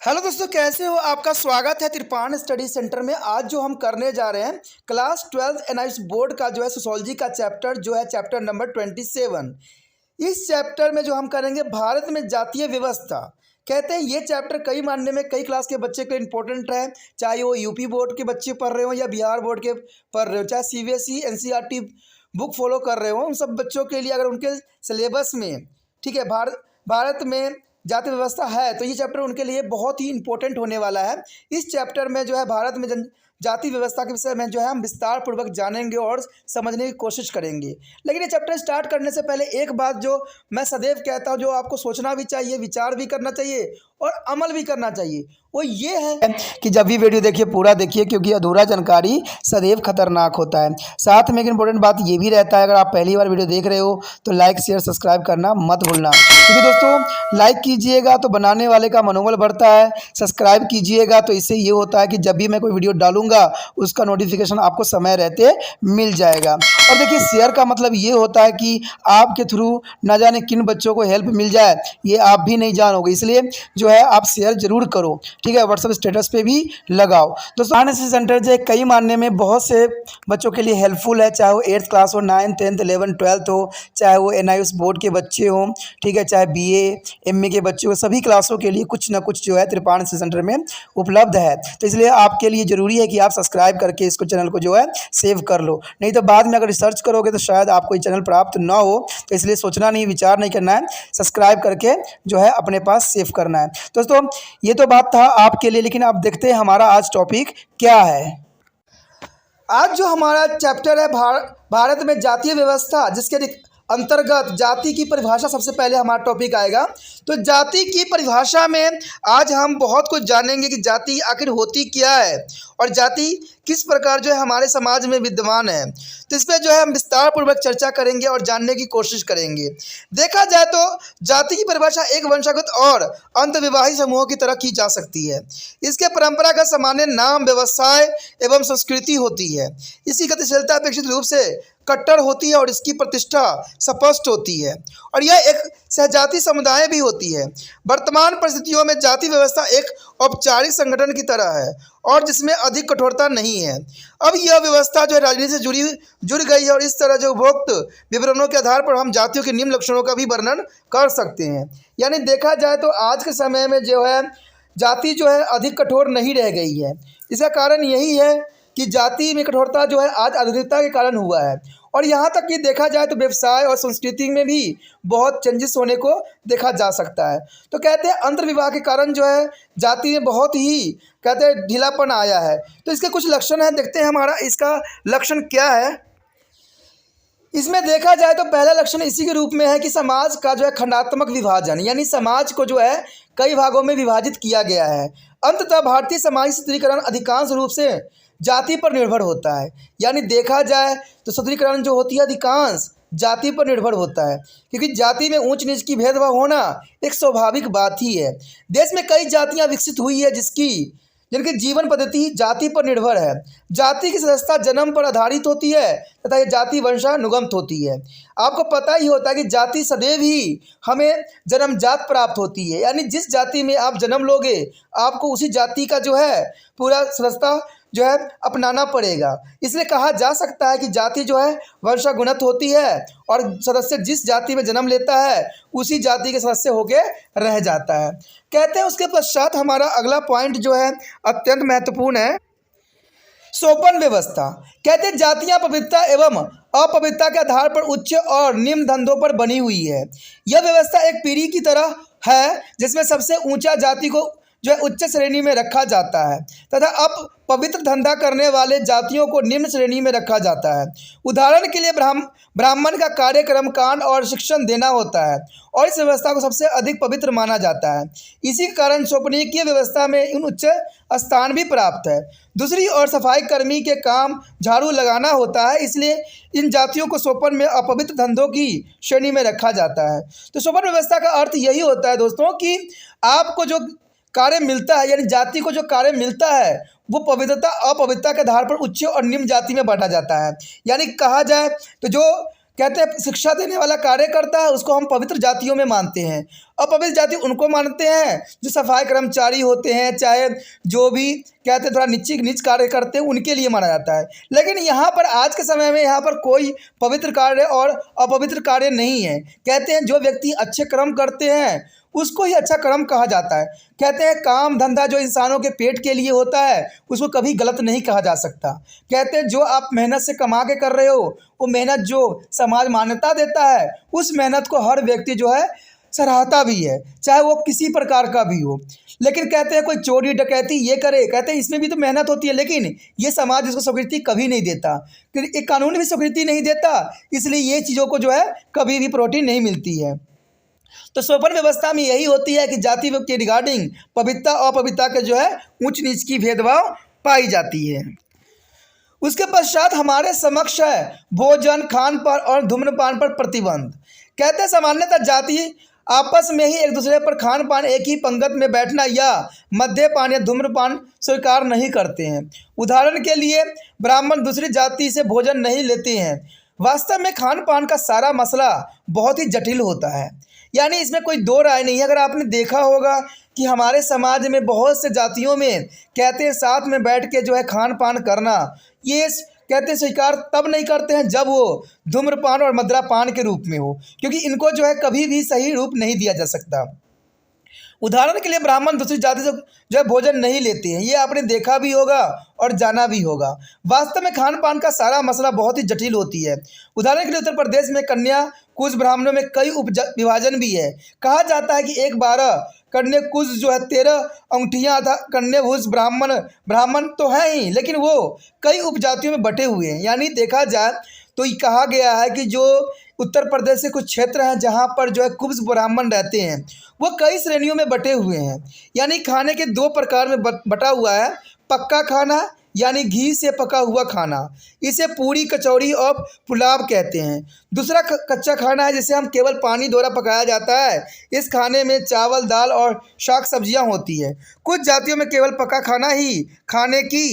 Hello दोस्तों, कैसे हो? आपका स्वागत है त्रिपाण स्टडी सेंटर में। आज जो हम करने जा रहे हैं क्लास 12 एनआईएस बोर्ड का जो है सोशोलॉजी का चैप्टर जो है चैप्टर नंबर 27। इस चैप्टर में जो हम करेंगे भारत में जातीय व्यवस्था। कहते हैं ये चैप्टर कई मानने में कई क्लास के बच्चे के लिए इंपॉर्टेंट है, चाहे वो यूपी बोर्ड के बच्चे पढ़ रहे हो या बिहार बोर्ड के पढ़ रहे हो, चाहे सीबीएसई एनसीईआरटी बुक फॉलो कर रहे हो। उन सब बच्चों के लिए अगर उनके सिलेबस में ठीक है भारत में जाति व्यवस्था है तो ये चैप्टर उनके लिए बहुत ही इंपॉर्टेंट होने वाला है। इस चैप्टर में जो है भारत में जाति व्यवस्था के विषय में जो है हम विस्तार पूर्वक जानेंगे और समझने की कोशिश करेंगे। लेकिन ये चैप्टर स्टार्ट करने से पहले एक बात जो मैं सदैव कहता हूँ, जो आपको सोचना भी चाहिए, विचार भी करना चाहिए और अमल भी करना चाहिए, वो ये है कि जब भी वीडियो देखिए पूरा देखिए, क्योंकि अधूरा जानकारी सदैव खतरनाक होता है। साथ में एक इंपॉर्टेंट बात ये भी रहता है, अगर आप पहली बार वीडियो देख रहे हो तो लाइक शेयर सब्सक्राइब करना मत भूलना, क्योंकि दोस्तों लाइक कीजिएगा तो बनाने वाले का मनोबल बढ़ता है, सब्सक्राइब कीजिएगा तो इससे ये होता है कि जब भी मैं कोई वीडियो डालूंगा उसका नोटिफिकेशन आपको समय रहते मिल जाएगा। और देखिए शेयर का मतलब ये होता है कि आपके थ्रू ना जाने किन बच्चों को हेल्प मिल जाए, ये आप भी नहीं जानोगे, इसलिए जो है आप शेयर जरूर करो, ठीक है। व्हाट्सएप स्टेटस पे भी लगाओ। दोस्तों एनआईएस सेंटर जो है कई मानने में बहुत से बच्चों के लिए हेल्पफुल है, चाहे वो 8th क्लास हो, 9th 10th 11th 12th हो, चाहे वो एनआईएस बोर्ड के बच्चे हों, ठीक है, चाहे बीए एमए के बच्चे हो, सभी क्लासों के लिए कुछ ना कुछ जो है त्रिपाण सेंटर में उपलब्ध है। तो इसलिए आपके लिए ज़रूरी है कि आप सब्सक्राइब करके इसको चैनल को जो है सेव कर लो, नहीं तो बाद में अगर रिसर्च करोगे तो शायद आपको ये चैनल प्राप्त ना हो। तो इसलिए सोचना नहीं, विचार नहीं करना है, सब्सक्राइब करके जो है अपने पास सेव करना है। दोस्तों ये तो बात था आपके लिए, लेकिन आप देखते हैं हमारा आज टॉपिक क्या है। आज जो हमारा चैप्टर है भारत में जातीय व्यवस्था, जिसके अंतर्गत जाति की परिभाषा सबसे पहले हमारा टॉपिक आएगा। तो जाति की परिभाषा में आज हम बहुत कुछ जानेंगे कि जाति आखिर होती क्या है और जाति किस प्रकार जो है हमारे समाज में विद्यमान है। तो इस पर जो है हम विस्तार पूर्वक चर्चा करेंगे और जानने की कोशिश करेंगे। देखा जाए तो जाति की परिभाषा एक वंशागत और अंतविवाही समूहों की तरह की जा सकती है। इसके परंपरागत सामान्य नाम, व्यवसाय एवं संस्कृति होती है। इसकी गतिशीलता अपेक्षित रूप से कट्टर होती है और इसकी प्रतिष्ठा स्पष्ट होती है, और यह एक सहजाति समुदाय भी होती है। वर्तमान परिस्थितियों में जाति व्यवस्था एक औपचारिक संगठन की तरह है और जिसमें अधिक कठोरता नहीं है। अब यह व्यवस्था जो है राजनीति से जुड़ गई है और इस तरह जो उपरोक्त विवरणों के आधार पर हम जातियों के निम्न लक्षणों का भी वर्णन कर सकते हैं। यानी देखा जाए तो आज के समय में जो है जाति जो है अधिक कठोर नहीं रह गई है। इसका कारण यही है कि जाति में कठोरता जो है आज आधुनिकता के कारण हुआ है, और यहाँ तक कि देखा जाए तो व्यवसाय और संस्कृति में भी बहुत चेंजेस होने को देखा जा सकता है। तो कहते हैं अंतर्विवाह के कारण जो है जाति में बहुत ही कहते हैं ढीलापन आया है। तो इसके कुछ लक्षण हैं, देखते हैं हमारा इसका लक्षण क्या है। इसमें देखा जाए तो पहला लक्षण इसी के रूप में है कि समाज का जो है खंडात्मक विभाजन, यानी समाज को जो है कई भागों में विभाजित किया गया है। अंततः भारतीय सामाजिक सुदृढ़ीकरण अधिकांश रूप से जाति पर निर्भर होता है। यानी देखा जाए तो सुदृढ़ीकरण जो होती है अधिकांश जाति पर निर्भर होता है, क्योंकि जाति में ऊंच नीच की भेदभाव होना एक स्वाभाविक बात ही है। देश में कई जातियां विकसित हुई है जिनकी जीवन पद्धति जाति पर निर्भर है। जाति की सदस्यता जन्म पर आधारित होती है तथा यह जाति वंशानुगत होती है। आपको पता ही होता है कि जाति सदैव ही हमें जन्मजात प्राप्त होती है, यानी जिस जाति में आप जन्म लोगे आपको उसी जाति का जो है पूरा सदस्यता जो है अपनाना पड़ेगा। इसलिए कहा जा सकता है कि जाति जो है वंशागुणत होती है और सदस्य जिस जाति में जन्म लेता है उसी जाति के सदस्य होके रह जाता है। कहते हैं उसके पश्चात हमारा अगला पॉइंट जो है अत्यंत महत्वपूर्ण है, सोपन व्यवस्था। कहते हैं जातियां पवित्रता एवं अपवित्रता के आधार पर उच्च और निम्न धंधों पर बनी हुई है। यह व्यवस्था एक पीढ़ी की तरह है जिसमें सबसे ऊंचा जाति को जो है उच्च श्रेणी में रखा जाता है तथा अपवित्र धंधा करने वाले जातियों को निम्न श्रेणी में रखा जाता है। उदाहरण के लिए ब्राह्मण का कार्यक्रम कांड और शिक्षण देना होता है और इस व्यवस्था को सबसे अधिक पवित्र माना जाता है। इसी कारण सोपनीकीय व्यवस्था में इन उच्च स्थान भी प्राप्त है। दूसरी ओर सफाई कर्मी के काम झाड़ू लगाना होता है, इसलिए इन जातियों को सोपन में अपवित्र धंधों की श्रेणी में रखा जाता है। तो सोपन व्यवस्था का अर्थ यही होता है दोस्तों कि आपको जो कार्य मिलता है, यानी जाति को जो कार्य मिलता है वो पवित्रता अपवित्रता के आधार पर उच्च और निम्न जाति में बांटा जाता है। यानी कहा जाए तो जो कहते हैं शिक्षा देने वाला कार्य करता है उसको हम पवित्र जातियों में मानते हैं, अपवित्र जाति उनको मानते हैं जो सफाई कर्मचारी होते हैं, चाहे जो भी कहते हैं थोड़ा नीच कार्य करते हैं, उनके लिए माना जाता है। लेकिन यहाँ पर आज के समय में यहाँ पर कोई पवित्र कार्य और अपवित्र कार्य नहीं है। कहते हैं जो व्यक्ति अच्छे कर्म करते हैं उसको ही अच्छा कर्म कहा जाता है। कहते हैं काम धंधा जो इंसानों के पेट के लिए होता है उसको कभी गलत नहीं कहा जा सकता। कहते हैं जो आप मेहनत से कमा के कर रहे हो, वो मेहनत जो समाज मान्यता देता है, उस मेहनत को हर व्यक्ति जो है सराहता भी है, चाहे वो किसी प्रकार का भी हो। लेकिन कहते हैं कोई चोरी डकैती ये करे, कहते हैं इसमें भी तो मेहनत होती है, लेकिन ये समाज इसको स्वीकृति कभी नहीं देता, एक कानून भी स्वीकृति नहीं देता, इसलिए ये चीज़ों को जो है कभी भी प्रायोरिटी नहीं मिलती है। तो सोपान व्यवस्था में यही होती है कि जाति के रिगार्डिंग पवित्रता और अपवित्रता के जो है ऊंच नीच की भेदभाव पाई जाती है। उसके पश्चात हमारे समक्ष है भोजन, खान पर और धूम्रपान पर प्रतिबंध। कहते हैं सामान्यतः जाति आपस में ही एक दूसरे पर खान पान, एक ही पंगत में बैठना या मद्यपान या धूम्रपान स्वीकार नहीं करते हैं। उदाहरण के लिए ब्राह्मण दूसरी जाति से भोजन नहीं लेते हैं। वास्तव में खान पान का सारा मसला बहुत ही जटिल होता है, यानी इसमें कोई दो राय नहीं है। अगर आपने देखा होगा कि हमारे समाज में बहुत से जातियों में कहते हैं साथ में बैठ के जो है खान पान करना, ये कहते हैं स्वीकार तब नहीं करते हैं जब वो धूम्रपान और मदिरापान के रूप में हो, क्योंकि इनको जो है कभी भी सही रूप नहीं दिया जा सकता। उदाहरण के लिए ब्राह्मण दूसरी जाति से जो है भोजन नहीं लेते हैं, ये आपने देखा भी होगा और जाना भी होगा। वास्तव में खान पान का सारा मसला बहुत ही जटिल होती है। उदाहरण के लिए उत्तर प्रदेश में कन्या कुश ब्राह्मणों में कई उप विभाजन भी है। कहा जाता है कि एक 12 कन्या कुश जो है 13 अंगूठियाँ था कन्याभूष ब्राह्मण तो हैं ही, लेकिन वो कई उपजातियों में बटे हुए हैं। यानी देखा जाए तो ये कहा गया है कि जो उत्तर प्रदेश के कुछ क्षेत्र हैं जहाँ पर जो है कुब्ज ब्राह्मण रहते हैं, वो कई श्रेणियों में बटे हुए हैं। यानी खाने के 2 प्रकार में बटा हुआ है। पक्का खाना यानी घी से पका हुआ खाना, इसे पूरी, कचौड़ी और पुलाव कहते हैं। दूसरा कच्चा खाना है जिसे हम केवल पानी द्वारा पकाया जाता है। इस खाने में चावल, दाल और शाक सब्जियां होती है। कुछ जातियों में केवल पका खाना ही खाने की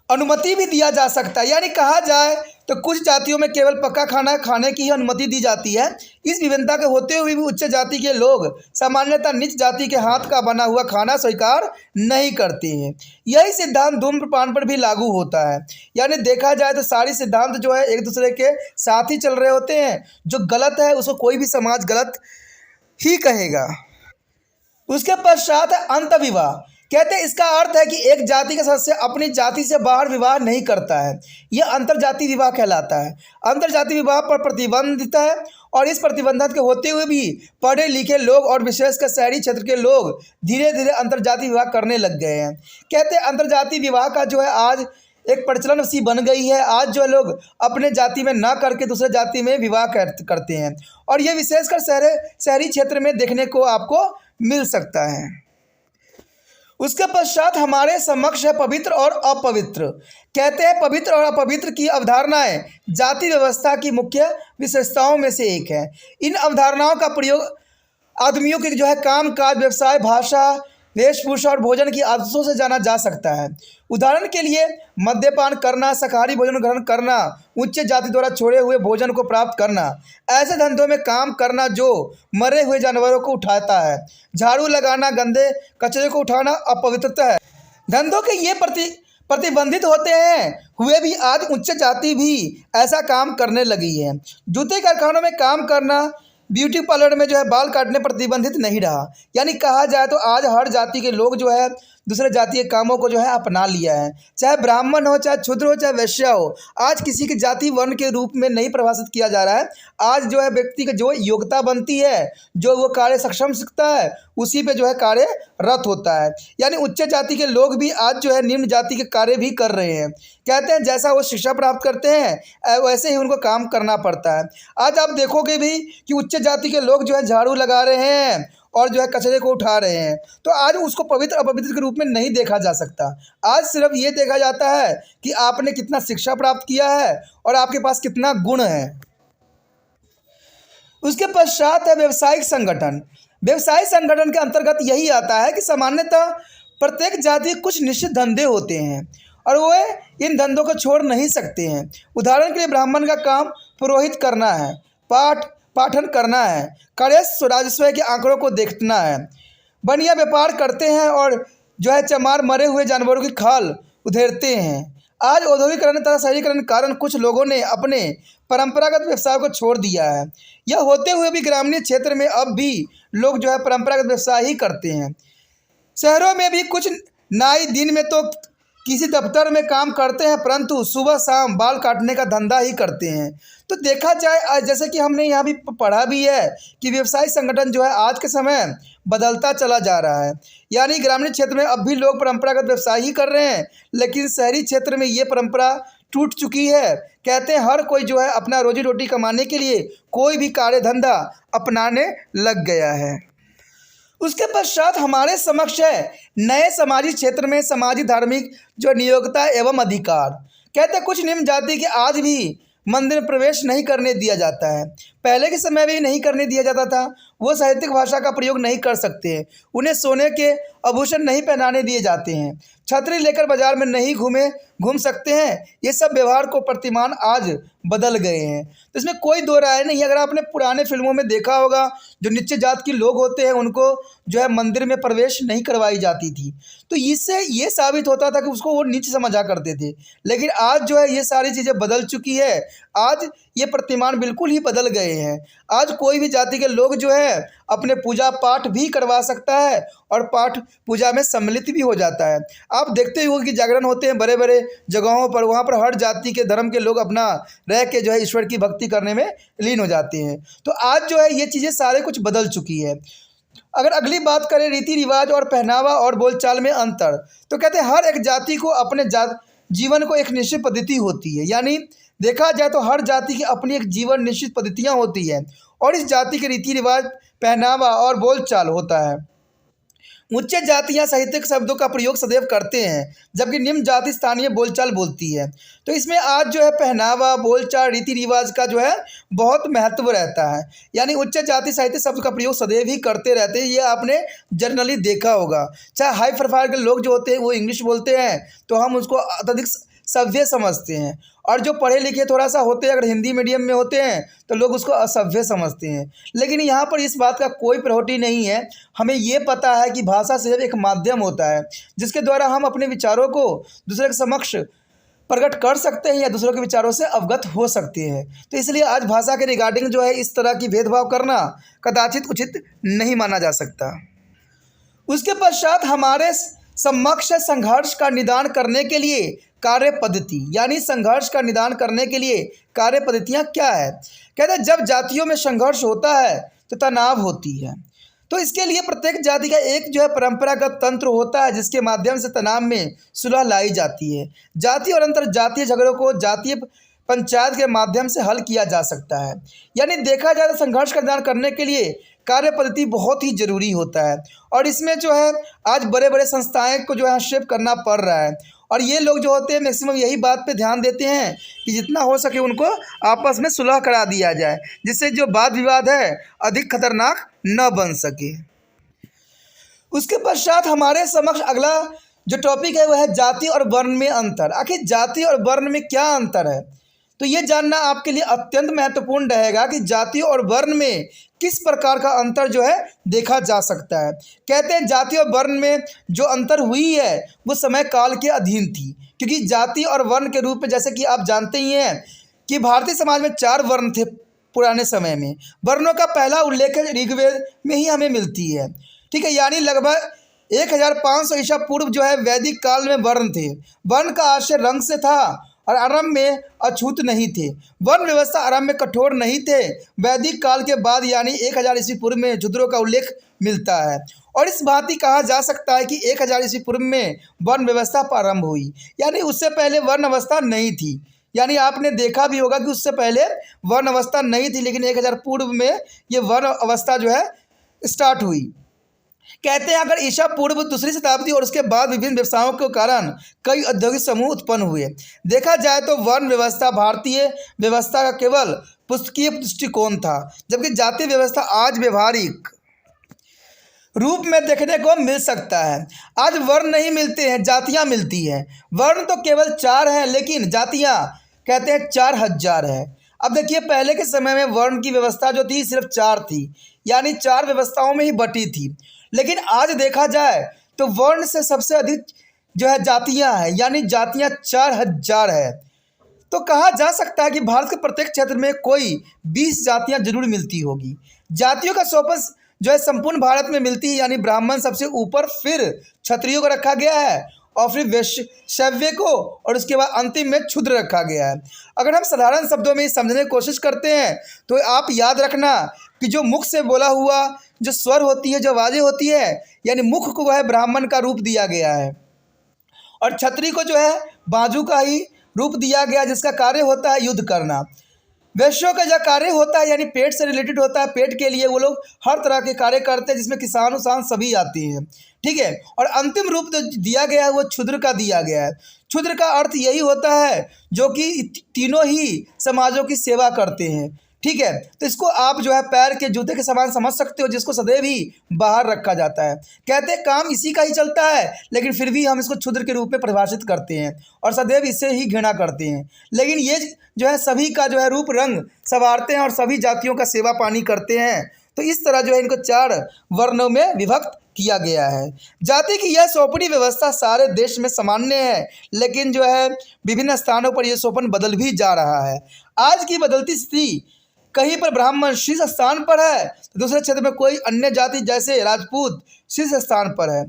अनुमति भी दिया जा सकता है। यानी कहा जाए तो कुछ जातियों में केवल पक्का खाना खाने की ही अनुमति दी जाती है। इस विभिन्नता के होते हुए भी उच्च जाति के लोग सामान्यतः नीच जाति के हाथ का बना हुआ खाना स्वीकार नहीं करते हैं। यही सिद्धांत धूम्रपान पर भी लागू होता है। यानी देखा जाए तो सारी सिद्धांत जो है एक दूसरे के साथ ही चल रहे होते हैं। जो गलत है उसको कोई भी समाज गलत ही कहेगा। उसके पश्चात है अंतविवाह। कहते हैं इसका अर्थ है कि एक जाति का सदस्य अपनी जाति से बाहर विवाह नहीं करता है। यह अंतरजाति विवाह कहलाता है। अंतरजाति विवाह पर प्रतिबंधित है और इस प्रतिबंधित के होते हुए भी पढ़े लिखे लोग और विशेषकर शहरी क्षेत्र के लोग धीरे धीरे अंतरजाति विवाह करने लग गए हैं। कहते हैं अंतरजाति विवाह का जो है आज एक प्रचलन सी बन गई है। आज जो लोग अपने जाति में ना करके दूसरे जाति में विवाह करते हैं और ये विशेषकर शहरी क्षेत्र में देखने को आपको मिल सकता है। उसके पश्चात हमारे समक्ष है पवित्र और अपवित्र। कहते हैं पवित्र और अपवित्र की अवधारणाएं जाति व्यवस्था की मुख्य विशेषताओं में से एक है। इन अवधारणाओं का प्रयोग आदमियों के जो है काम काज, व्यवसाय, भाषा, वेशभूषा और भोजन की आदतों से जाना जा सकता है। उदाहरण के लिए मद्यपान करना, शाकाहारी भोजन ग्रहण करना, उच्च जाति द्वारा छोड़े हुए भोजन को प्राप्त करना, ऐसे धंधों में काम करना जो मरे हुए जानवरों को उठाता है, झाड़ू लगाना, गंदे कचरे को उठाना अपवित्रता है। धंधों के ये प्रतिबंधित होते हैं हुए भी आज उच्च जाति भी ऐसा काम करने लगी है। जूते कारखानों में काम करना, ब्यूटी पार्लर में जो है बाल काटने प्रतिबंधित नहीं रहा। यानी कहा जाए तो आज हर जाति के लोग जो है दूसरे जाति के कामों को जो है अपना लिया है। चाहे ब्राह्मण हो, चाहे क्षुद्र हो, चाहे वैश्य हो, आज किसी की जाति वर्ण के रूप में नहीं परिभाषित किया जा रहा है। आज जो है व्यक्ति की जो योग्यता बनती है, जो वो कार्य सक्षम सीखता है, उसी पे जो है कार्यरत होता है। यानी उच्च जाति के लोग भी आज जो है निम्न जाति के कार्य भी कर रहे हैं। कहते हैं जैसा वो शिक्षा प्राप्त करते हैं वैसे ही उनको काम करना पड़ता है। आज आप देखोगे भी कि उच्च जाति के लोग जो है झाड़ू लगा रहे हैं और जो है कचरे को उठा रहे हैं। तो आज उसको पवित्र अपवित्र के रूप में नहीं देखा जा सकता। आज सिर्फ ये देखा जाता है कि आपने कितना शिक्षा प्राप्त किया है और आपके पास कितना गुण है। उसके पश्चात है व्यवसायिक संगठन। व्यवसायिक संगठन के अंतर्गत यही आता है कि सामान्यतः प्रत्येक जाति कुछ निश्चित धंधे होते हैं और वो इन धंधों को छोड़ नहीं सकते हैं। उदाहरण के लिए ब्राह्मण का काम पुरोहित करना है, पाठ पाठन करना है, करेश राजस्व के आंकड़ों को देखना है, बनिया व्यापार करते हैं और जो है चमार मरे हुए जानवरों की खाल उधेड़ते हैं। आज औद्योगिकरण तथा शहरीकरण के कारण कुछ लोगों ने अपने परंपरागत व्यवसाय को छोड़ दिया है। यह होते हुए भी ग्रामीण क्षेत्र में अब भी लोग जो है परंपरागत व्यवसाय ही करते हैं। शहरों में भी कुछ नाई दिन में तो किसी दफ्तर में काम करते हैं, परंतु सुबह शाम बाल काटने का धंधा ही करते हैं। तो देखा जाए, जैसे कि हमने यहाँ भी पढ़ा भी है कि व्यवसायिक संगठन जो है आज के समय बदलता चला जा रहा है। यानी ग्रामीण क्षेत्र में अब भी लोग परंपरागत व्यवसाय ही कर रहे हैं, लेकिन शहरी क्षेत्र में ये परंपरा टूट चुकी है। कहते हैं हर कोई जो है अपना रोजी रोटी कमाने के लिए कोई भी कार्य धंधा अपनाने लग गया है। उसके पश्चात हमारे समक्ष है नए समाजी क्षेत्र में सामाजिक धार्मिक जो नियोक्ता एवं अधिकार। कहते हैं कुछ निम्न जाति के आज भी मंदिर में प्रवेश नहीं करने दिया जाता है। पहले के समय में भी नहीं करने दिया जाता था। वो साहित्यिक भाषा का प्रयोग नहीं कर सकते हैं, उन्हें सोने के आभूषण नहीं पहनाने दिए जाते हैं, छतरी लेकर बाजार में नहीं घूम सकते हैं। ये सब व्यवहार को प्रतिमान आज बदल गए हैं। तो इसमें कोई दो राय नहीं। अगर आपने पुराने फिल्मों में देखा होगा, जो नीचे जात के लोग होते हैं उनको जो है मंदिर में प्रवेश नहीं करवाई जाती थी, तो इससे ये साबित होता था कि उसको वो नीचे समझा करते थे। लेकिन आज जो है ये सारी चीज़ें बदल चुकी है। आज ये प्रतिमान बिल्कुल ही बदल गए हैं। आज कोई भी जाति के लोग जो है अपने पूजा पाठ भी करवा सकता है और पाठ पूजा में सम्मिलित भी हो जाता है। आप देखते ही हो कि जागरण होते हैं बड़े बड़े जगहों पर, वहाँ पर हर जाति के धर्म के लोग अपना रह के जो है ईश्वर की भक्ति करने में लीन हो जाते हैं। तो आज जो है ये चीज़ें सारे कुछ बदल चुकी है। अगर अगली बात करें रीति रिवाज और पहनावा और बोलचाल में अंतर, तो कहते हैं हर एक जाति को अपने जीवन को एक निश्चित पद्धति होती है। यानी देखा जाए तो हर जाति की अपनी एक जीवन निश्चित पद्धतियाँ होती है और इस जाति के रीति रिवाज, पहनावा और बोलचाल होता है। उच्च जातियाँ साहित्यिक शब्दों का प्रयोग सदैव करते हैं, जबकि निम्न जाति स्थानीय बोलचाल बोलती है। तो इसमें आज जो है पहनावा, बोलचाल, रीति रिवाज का जो है बहुत महत्व रहता है। यानी उच्च जाति साहित्य शब्द का प्रयोग सदैव ही करते रहते हैं। ये आपने जनरली देखा होगा। चाहे हाई प्रोफाइल के लोग जो होते हैं वो इंग्लिश बोलते हैं तो हम उसको अत्यधिक सभ्य समझते हैं, और जो पढ़े लिखे थोड़ा सा होते हैं, अगर हिंदी मीडियम में होते हैं तो लोग उसको असभ्य समझते हैं। लेकिन यहाँ पर इस बात का कोई प्रॉपर्टी नहीं है। हमें ये पता है कि भाषा सिर्फ एक माध्यम होता है जिसके द्वारा हम अपने विचारों को दूसरे के समक्ष प्रकट कर सकते हैं या दूसरों के विचारों से अवगत हो सकते हैं। तो इसलिए आज भाषा के रिगार्डिंग जो है इस तरह की भेदभाव करना कदाचित उचित नहीं माना जा सकता। उसके पश्चात हमारे समक्ष संघर्ष का निदान करने के लिए कार्य पद्धति, यानी संघर्ष का निदान करने के लिए कार्य पद्धतियाँ क्या है। कहते हैं जब जातियों में संघर्ष होता है तो तनाव होती है। तो इसके लिए प्रत्येक जाति का एक जो है परंपरागत तंत्र होता है जिसके माध्यम से तनाव में सुलह लाई जाती है। जाति और अंतर जातीय झगड़ों को जातीय पंचायत के माध्यम से हल किया जा सकता है। यानी देखा जाए तो संघर्ष का निदान करने के लिए कार्य पद्धति बहुत ही ज़रूरी होता है, और इसमें जो है आज बड़े बड़े संस्थाएं को जो है हस्तक्षेप करना पड़ रहा है। और ये लोग जो होते हैं मैक्सिमम यही बात पे ध्यान देते हैं कि जितना हो सके उनको आपस में सुलह करा दिया जाए, जिससे जो वाद विवाद है अधिक खतरनाक न बन सके। उसके पश्चात हमारे समक्ष अगला जो टॉपिक है वह है जाति और वर्ण में अंतर। आखिर जाति और वर्ण में क्या अंतर है, तो ये जानना आपके लिए अत्यंत महत्वपूर्ण रहेगा कि जाति और वर्ण में किस प्रकार का अंतर जो है देखा जा सकता है। कहते हैं जाति और वर्ण में जो अंतर हुई है वो समय काल के अधीन थी, क्योंकि जाति और वर्ण के रूप में जैसे कि आप जानते ही हैं कि भारतीय समाज में 4 वर्ण थे पुराने समय में। वर्णों का पहला उल्लेख ऋग्वेद में ही हमें मिलती है, ठीक है। यानी लगभग 1500 ईसा पूर्व जो है वैदिक काल में वर्ण थे। वर्ण का आशय रंग से था और आरंभ में अछूत नहीं थे। वर्ण व्यवस्था आरंभ में कठोर नहीं थे। वैदिक काल के बाद यानी 1000 ईस्वी पूर्व में शूद्रों का उल्लेख मिलता है, और इस भांति कहा जा सकता है कि 1000 ईस्वी पूर्व में वर्ण व्यवस्था प्रारंभ हुई। यानी उससे पहले वर्ण अवस्था नहीं थी। यानी आपने देखा भी होगा कि उससे पहले वर्ण अवस्था नहीं थी, लेकिन 1000 पूर्व में ये वर्ण अवस्था जो है स्टार्ट हुई। कहते हैं अगर ईसा पूर्व 2री शताब्दी और उसके बाद विभिन्न व्यवसायों के कारण कई औद्योगिक समूह उत्पन्न हुए। देखा जाए तो वर्ण व्यवस्था भारतीय व्यवस्था का केवल पुस्तकीय दृष्टिकोण था, जबकि जातीय व्यवस्था आज व्यवहारिक रूप में देखने को मिल सकता है। आज वर्ण नहीं मिलते हैं, जातियाँ मिलती हैं। वर्ण तो केवल 4 हैं, लेकिन जातियाँ कहते हैं 4000 है। अब देखिए, पहले के समय में वर्ण की व्यवस्था जो थी सिर्फ चार थी, यानी चार व्यवस्थाओं में ही बटी थी। लेकिन आज देखा जाए तो वर्ण से सबसे अधिक जो है जातियां हैं, यानी जातियां 4000 है। तो कहा जा सकता है कि भारत के प्रत्येक क्षेत्र में कोई 20 जातियां जरूर मिलती होगी। जातियों का सोपन जो है संपूर्ण भारत में मिलती है, यानी ब्राह्मण सबसे ऊपर, फिर क्षत्रियों को रखा गया है, और फिर वैश्य शैव्य को, और उसके बाद अंतिम में क्षुद्र रखा गया है। अगर हम साधारण शब्दों में समझने की कोशिश करते हैं तो आप याद रखना कि जो मुख से बोला हुआ जो स्वर होती है, जो आवाज़ें होती है, यानी मुख को है ब्राह्मण का रूप दिया गया है, और क्षत्रिय को जो है बाजू का ही रूप दिया गया, जिसका कार्य होता है युद्ध करना। वैश्यों का जो कार्य होता है, यानी पेट से रिलेटेड होता है, पेट के लिए वो लोग हर तरह के कार्य करते हैं, जिसमें किसान उसान सभी आते हैं, ठीक है। और अंतिम रूप जो दिया गया है वो क्षुद्र का दिया गया है। क्षुद्र का अर्थ यही होता है जो कि तीनों ही समाजों की सेवा करते हैं, ठीक है। तो इसको आप जो है पैर के जूते के समान समझ सकते हो, जिसको सदैव ही बाहर रखा जाता है। कहते हैं काम इसी का ही चलता है, लेकिन फिर भी हम इसको क्षुद्र के रूप में परिभाषित करते हैं और सदैव इससे ही घृणा करते हैं। लेकिन ये जो है सभी का जो है रूप रंग संवारते हैं और सभी जातियों का सेवा पानी करते हैं। तो इस तरह जो है इनको 4 वर्णों में विभक्त किया गया है। जाति की यह सोपनी व्यवस्था सारे देश में सामान्य है, लेकिन जो है विभिन्न स्थानों पर यह सोपन बदल भी जा रहा है। आज की बदलती स्थिति, कहीं पर ब्राह्मण शीर्ष स्थान पर है तो दूसरे क्षेत्र में कोई अन्य जाति जैसे राजपूत शीर्ष स्थान पर है।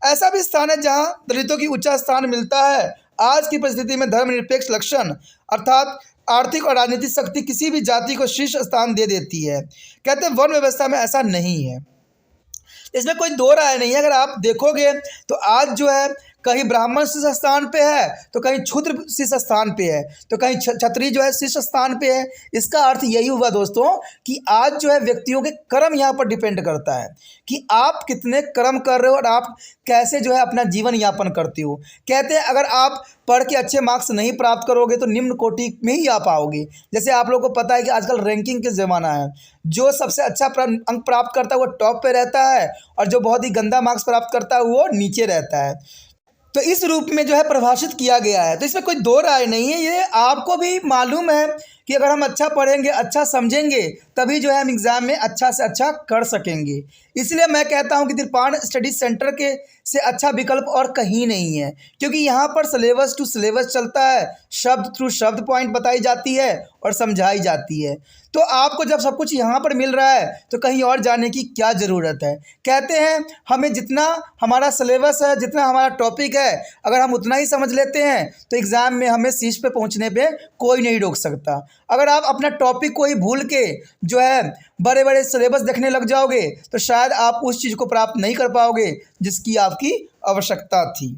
ऐसा भी स्थान है जहां दलितों की ऊंचा स्थान मिलता है। आज की परिस्थिति में धर्मनिरपेक्ष लक्षण अर्थात आर्थिक और राजनीतिक शक्ति किसी भी जाति को शीर्ष स्थान दे देती है। कहते हैं वर्ण व्यवस्था में ऐसा नहीं है, इसमें कोई दो राय नहीं है। अगर आप देखोगे तो आज जो है कहीं ब्राह्मण शीर्ष स्थान पे है तो कहीं क्षुद्र शीर्ष स्थान पे है, तो कहीं क्षत्रिय जो है शीर्ष स्थान पे है। इसका अर्थ यही हुआ दोस्तों कि आज जो है व्यक्तियों के कर्म यहाँ पर डिपेंड करता है कि आप कितने कर्म कर रहे हो और आप कैसे जो है अपना जीवन यापन करते हो। कहते हैं अगर आप पढ़ के अच्छे मार्क्स नहीं प्राप्त करोगे तो निम्न कोटि में ही आ पाओगे। जैसे आप लोगों को पता है कि आजकल रैंकिंग के ज़माना है, जो सबसे अच्छा अंक प्राप्त करता है वो टॉप पे रहता है और जो बहुत ही गंदा मार्क्स प्राप्त करता है वो नीचे रहता है। तो इस रूप में जो है परिभाषित किया गया है। तो इसमें कोई दो राय नहीं है। ये आपको भी मालूम है कि अगर हम अच्छा पढ़ेंगे, अच्छा समझेंगे, तभी जो है हम एग्ज़ाम में अच्छा से अच्छा कर सकेंगे। इसलिए मैं कहता हूं कि तिरपान स्टडी सेंटर के से अच्छा विकल्प और कहीं नहीं है, क्योंकि यहाँ पर सिलेबस टू सिलेबस चलता है, शब्द थ्रू शब्द पॉइंट बताई जाती है और समझाई जाती है। तो आपको जब सब कुछ यहाँ पर मिल रहा है तो कहीं और जाने की क्या ज़रूरत है। कहते हैं हमें जितना हमारा सिलेबस है, जितना हमारा टॉपिक है, अगर हम उतना ही समझ लेते हैं तो एग्ज़ाम में हमें शीर्ष पे पहुँचने पे कोई नहीं रोक सकता। अगर आप अपना टॉपिक को ही भूल के जो है बड़े बड़े सिलेबस देखने लग जाओगे तो शायद आप उस चीज़ को प्राप्त नहीं कर पाओगे जिसकी आपकी आवश्यकता थी।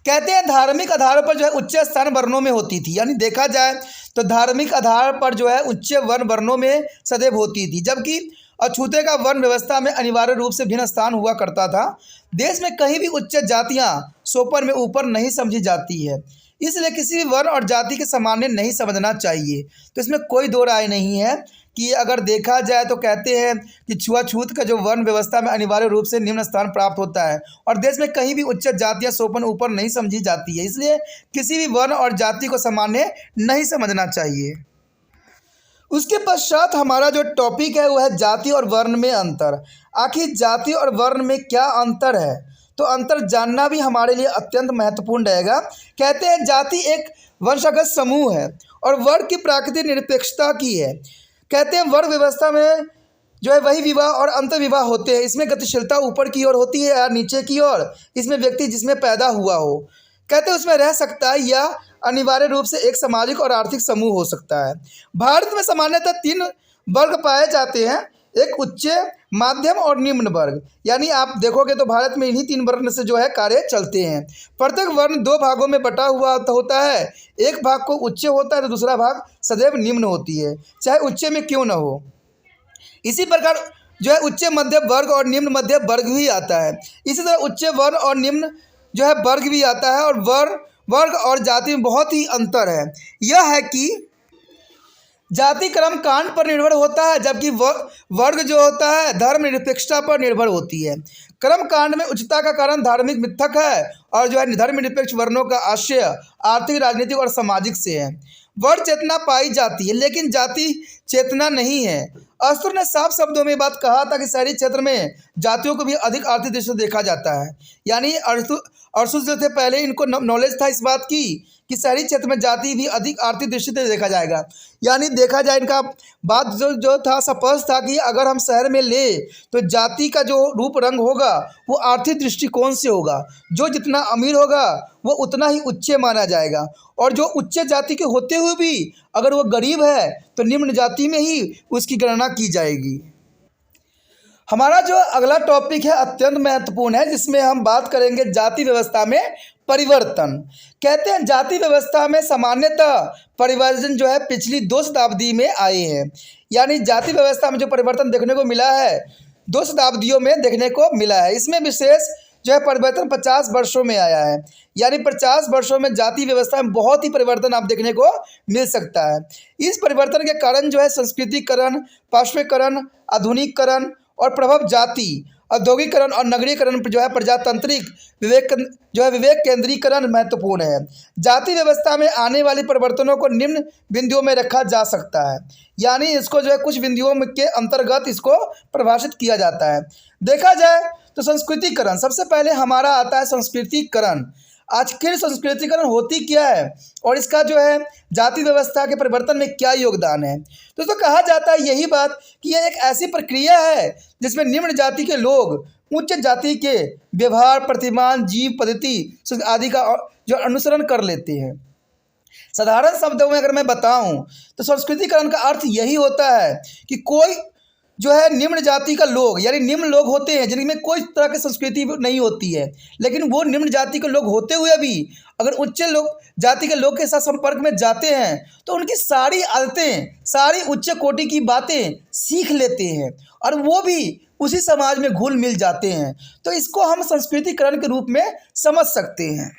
कहते हैं धार्मिक आधार पर जो है उच्च स्थान वर्णों में होती थी, यानी देखा जाए तो धार्मिक आधार पर जो है उच्च वर्ण वर्णों में सदैव होती थी, जबकि अछूते का वर्ण व्यवस्था में अनिवार्य रूप से भिन्न स्थान हुआ करता था। देश में कहीं भी उच्च जातियां सोपर में ऊपर नहीं समझी जाती है, इसलिए किसी भी वर्ण और जाति के सामान्य नहीं समझना चाहिए। तो इसमें कोई दो राय नहीं है कि अगर देखा जाए तो कहते हैं कि छुआछूत का जो वर्ण व्यवस्था में अनिवार्य रूप से निम्न स्थान प्राप्त होता है और देश में कहीं भी उच्च जातियां सोपन ऊपर नहीं समझी जाती है, इसलिए किसी भी वर्ण और जाति को सामान्य नहीं समझना चाहिए। उसके पश्चात हमारा जो टॉपिक है वह है जाति और वर्ण में अंतर। आखिर जाति और वर्ण में क्या अंतर है, तो अंतर जानना भी हमारे लिए अत्यंत महत्वपूर्ण रहेगा। कहते हैं जाति एक वंशगत समूह है और वर्ण की प्राकृतिक निरपेक्षता की है। कहते हैं वर्ण व्यवस्था में जो है वही विवाह और अंतर विवाह होते हैं। इसमें गतिशीलता ऊपर की ओर होती है या नीचे की ओर, इसमें व्यक्ति जिसमें पैदा हुआ हो कहते हैं उसमें रह सकता है या अनिवार्य रूप से एक सामाजिक और आर्थिक समूह हो सकता है। भारत में सामान्यतः 3 वर्ग पाए जाते हैं, एक उच्च, माध्यम और निम्न वर्ग। यानी आप देखोगे तो भारत में इन्हीं 3 वर्ण से जो है कार्य चलते हैं। प्रत्येक वर्ण 2 भागों में बटा हुआ होता है, एक भाग को उच्च होता है तो दूसरा भाग सदैव निम्न होती है, चाहे उच्च में क्यों न हो। इसी प्रकार जो है उच्च मध्य वर्ग और निम्न मध्य वर्ग भी आता है। इसी तरह उच्च वर्ण और निम्न जो है वर्ग भी आता है और वर्ग और जाति में बहुत ही अंतर है। यह है कि जाति कर्म कांड पर निर्भर होता है, जबकि वर्ग जो होता है धर्म निरपेक्षता पर निर्भर होती है। कर्म कांड में उच्चता का कारण धार्मिक मिथक है और जो है धर्म निरपेक्ष वर्णों का आशय आर्थिक, राजनीतिक और सामाजिक से है। वर्ण चेतना पाई जाती है लेकिन जाति चेतना नहीं है। अरस्तु ने साफ शब्दों में बात कहा था कि शहरी क्षेत्र में जातियों को भी अधिक आर्थिक दृष्टि से देखा जाता है। यानी अरस्तु अरस्तु जो थे पहले इनको नॉलेज था इस बात की कि शहरी क्षेत्र में जाति भी अधिक आर्थिक दृष्टि से देखा जाएगा। यानी देखा जाए इनका बात जो जो था स्पष्ट था कि अगर हम शहर में ले तो जाति का जो रूप रंग होगा वो आर्थिक दृष्टिकोण से होगा। जो जितना अमीर होगा वो उतना ही उच्च माना जाएगा और जो उच्च जाति के होते हुए भी अगर वो गरीब है तो निम्न जाति में ही उसकी गणना की जाएगी। हमारा जो अगला टॉपिक है अत्यंत महत्वपूर्ण है जिसमें हम बात करेंगे जाति व्यवस्था में परिवर्तन। कहते हैं जाति व्यवस्था में सामान्यतः परिवर्तन जो है पिछली 2 शताब्दी में आए हैं। यानी जाति व्यवस्था में जो परिवर्तन देखने को मिला है 2 शताब्दियों में देखने को मिला है। इसमें विशेष जो है परिवर्तन 50 वर्षों में आया है। यानी 50 वर्षों में जाति व्यवस्था में बहुत ही परिवर्तन आप देखने को मिल सकता है। इस परिवर्तन के कारण जो है संस्कृतिकरण, पाश्वीकरण, आधुनिकीकरण और प्रभाव जाति, औद्योगिकरण और नगरीकरण जो है प्रजातांत्रिक विवेक केंद्रीकरण महत्वपूर्ण है। जाति व्यवस्था में आने वाली परिवर्तनों को निम्न बिंदुओं में रखा जा सकता है। यानी इसको जो है कुछ बिंदुओं के अंतर्गत इसको परिभाषित किया जाता है। देखा जाए तो संस्कृतिकरण सबसे पहले हमारा आता है। संस्कृतिकरण आखिर संस्कृतिकरण होती क्या है और इसका जो है जाति व्यवस्था के परिवर्तन में क्या योगदान है। दोस्तों कहा जाता है यही बात कि यह एक ऐसी प्रक्रिया है जिसमें निम्न जाति के लोग उच्च जाति के व्यवहार, प्रतिमान, जीव पद्धति आदि का जो अनुसरण कर लेते हैं। साधारण शब्दों में अगर मैं बताऊं तो संस्कृतिकरण का अर्थ यही होता है कि कोई जो है निम्न जाति का लोग यानी निम्न लोग होते हैं जिनमें कोई तरह की संस्कृति नहीं होती है, लेकिन वो निम्न जाति के लोग होते हुए भी अगर उच्च लोग जाति के लोग के साथ संपर्क में जाते हैं तो उनकी सारी आदतें, सारी उच्च कोटि की बातें सीख लेते हैं और वो भी उसी समाज में घुल मिल जाते हैं। तो इसको हम संस्कृतिकरण के रूप में समझ सकते हैं।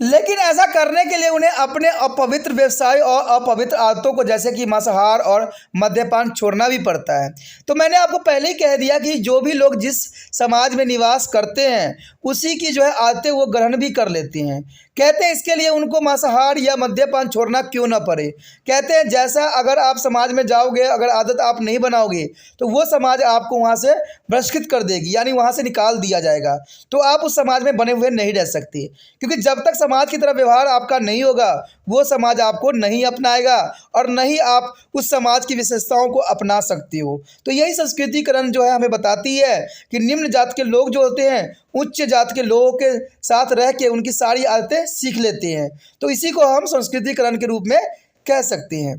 लेकिन ऐसा करने के लिए उन्हें अपने अपवित्र व्यवसाय और अपवित्र आदतों को जैसे कि मांसाहार और मद्यपान छोड़ना भी पड़ता है। तो मैंने आपको पहले ही कह दिया कि जो भी लोग जिस समाज में निवास करते हैं उसी की जो है आदतें वो ग्रहण भी कर लेते हैं। कहते हैं इसके लिए उनको मांसाहार या मद्यपान छोड़ना क्यों ना पड़े। कहते हैं जैसा अगर आप समाज में जाओगे, अगर आदत आप नहीं बनाओगे तो वो समाज आपको वहाँ से बहिष्कृत कर देगी, यानी वहाँ से निकाल दिया जाएगा। तो आप उस समाज में बने हुए नहीं रह सकते, क्योंकि जब तक समाज की तरह व्यवहार आपका नहीं होगा वो समाज आपको नहीं अपनाएगा और नहीं आप उस समाज की विशेषताओं को अपना सकते हो। तो यही संस्कृतिकरण जो है हमें बताती है कि निम्न जात के लोग जो होते हैं उच्च जात के लोगों के साथ रह के उनकी सारी आदतें सीख लेते हैं। तो इसी को हम संस्कृतिकरण के रूप में कह सकते हैं।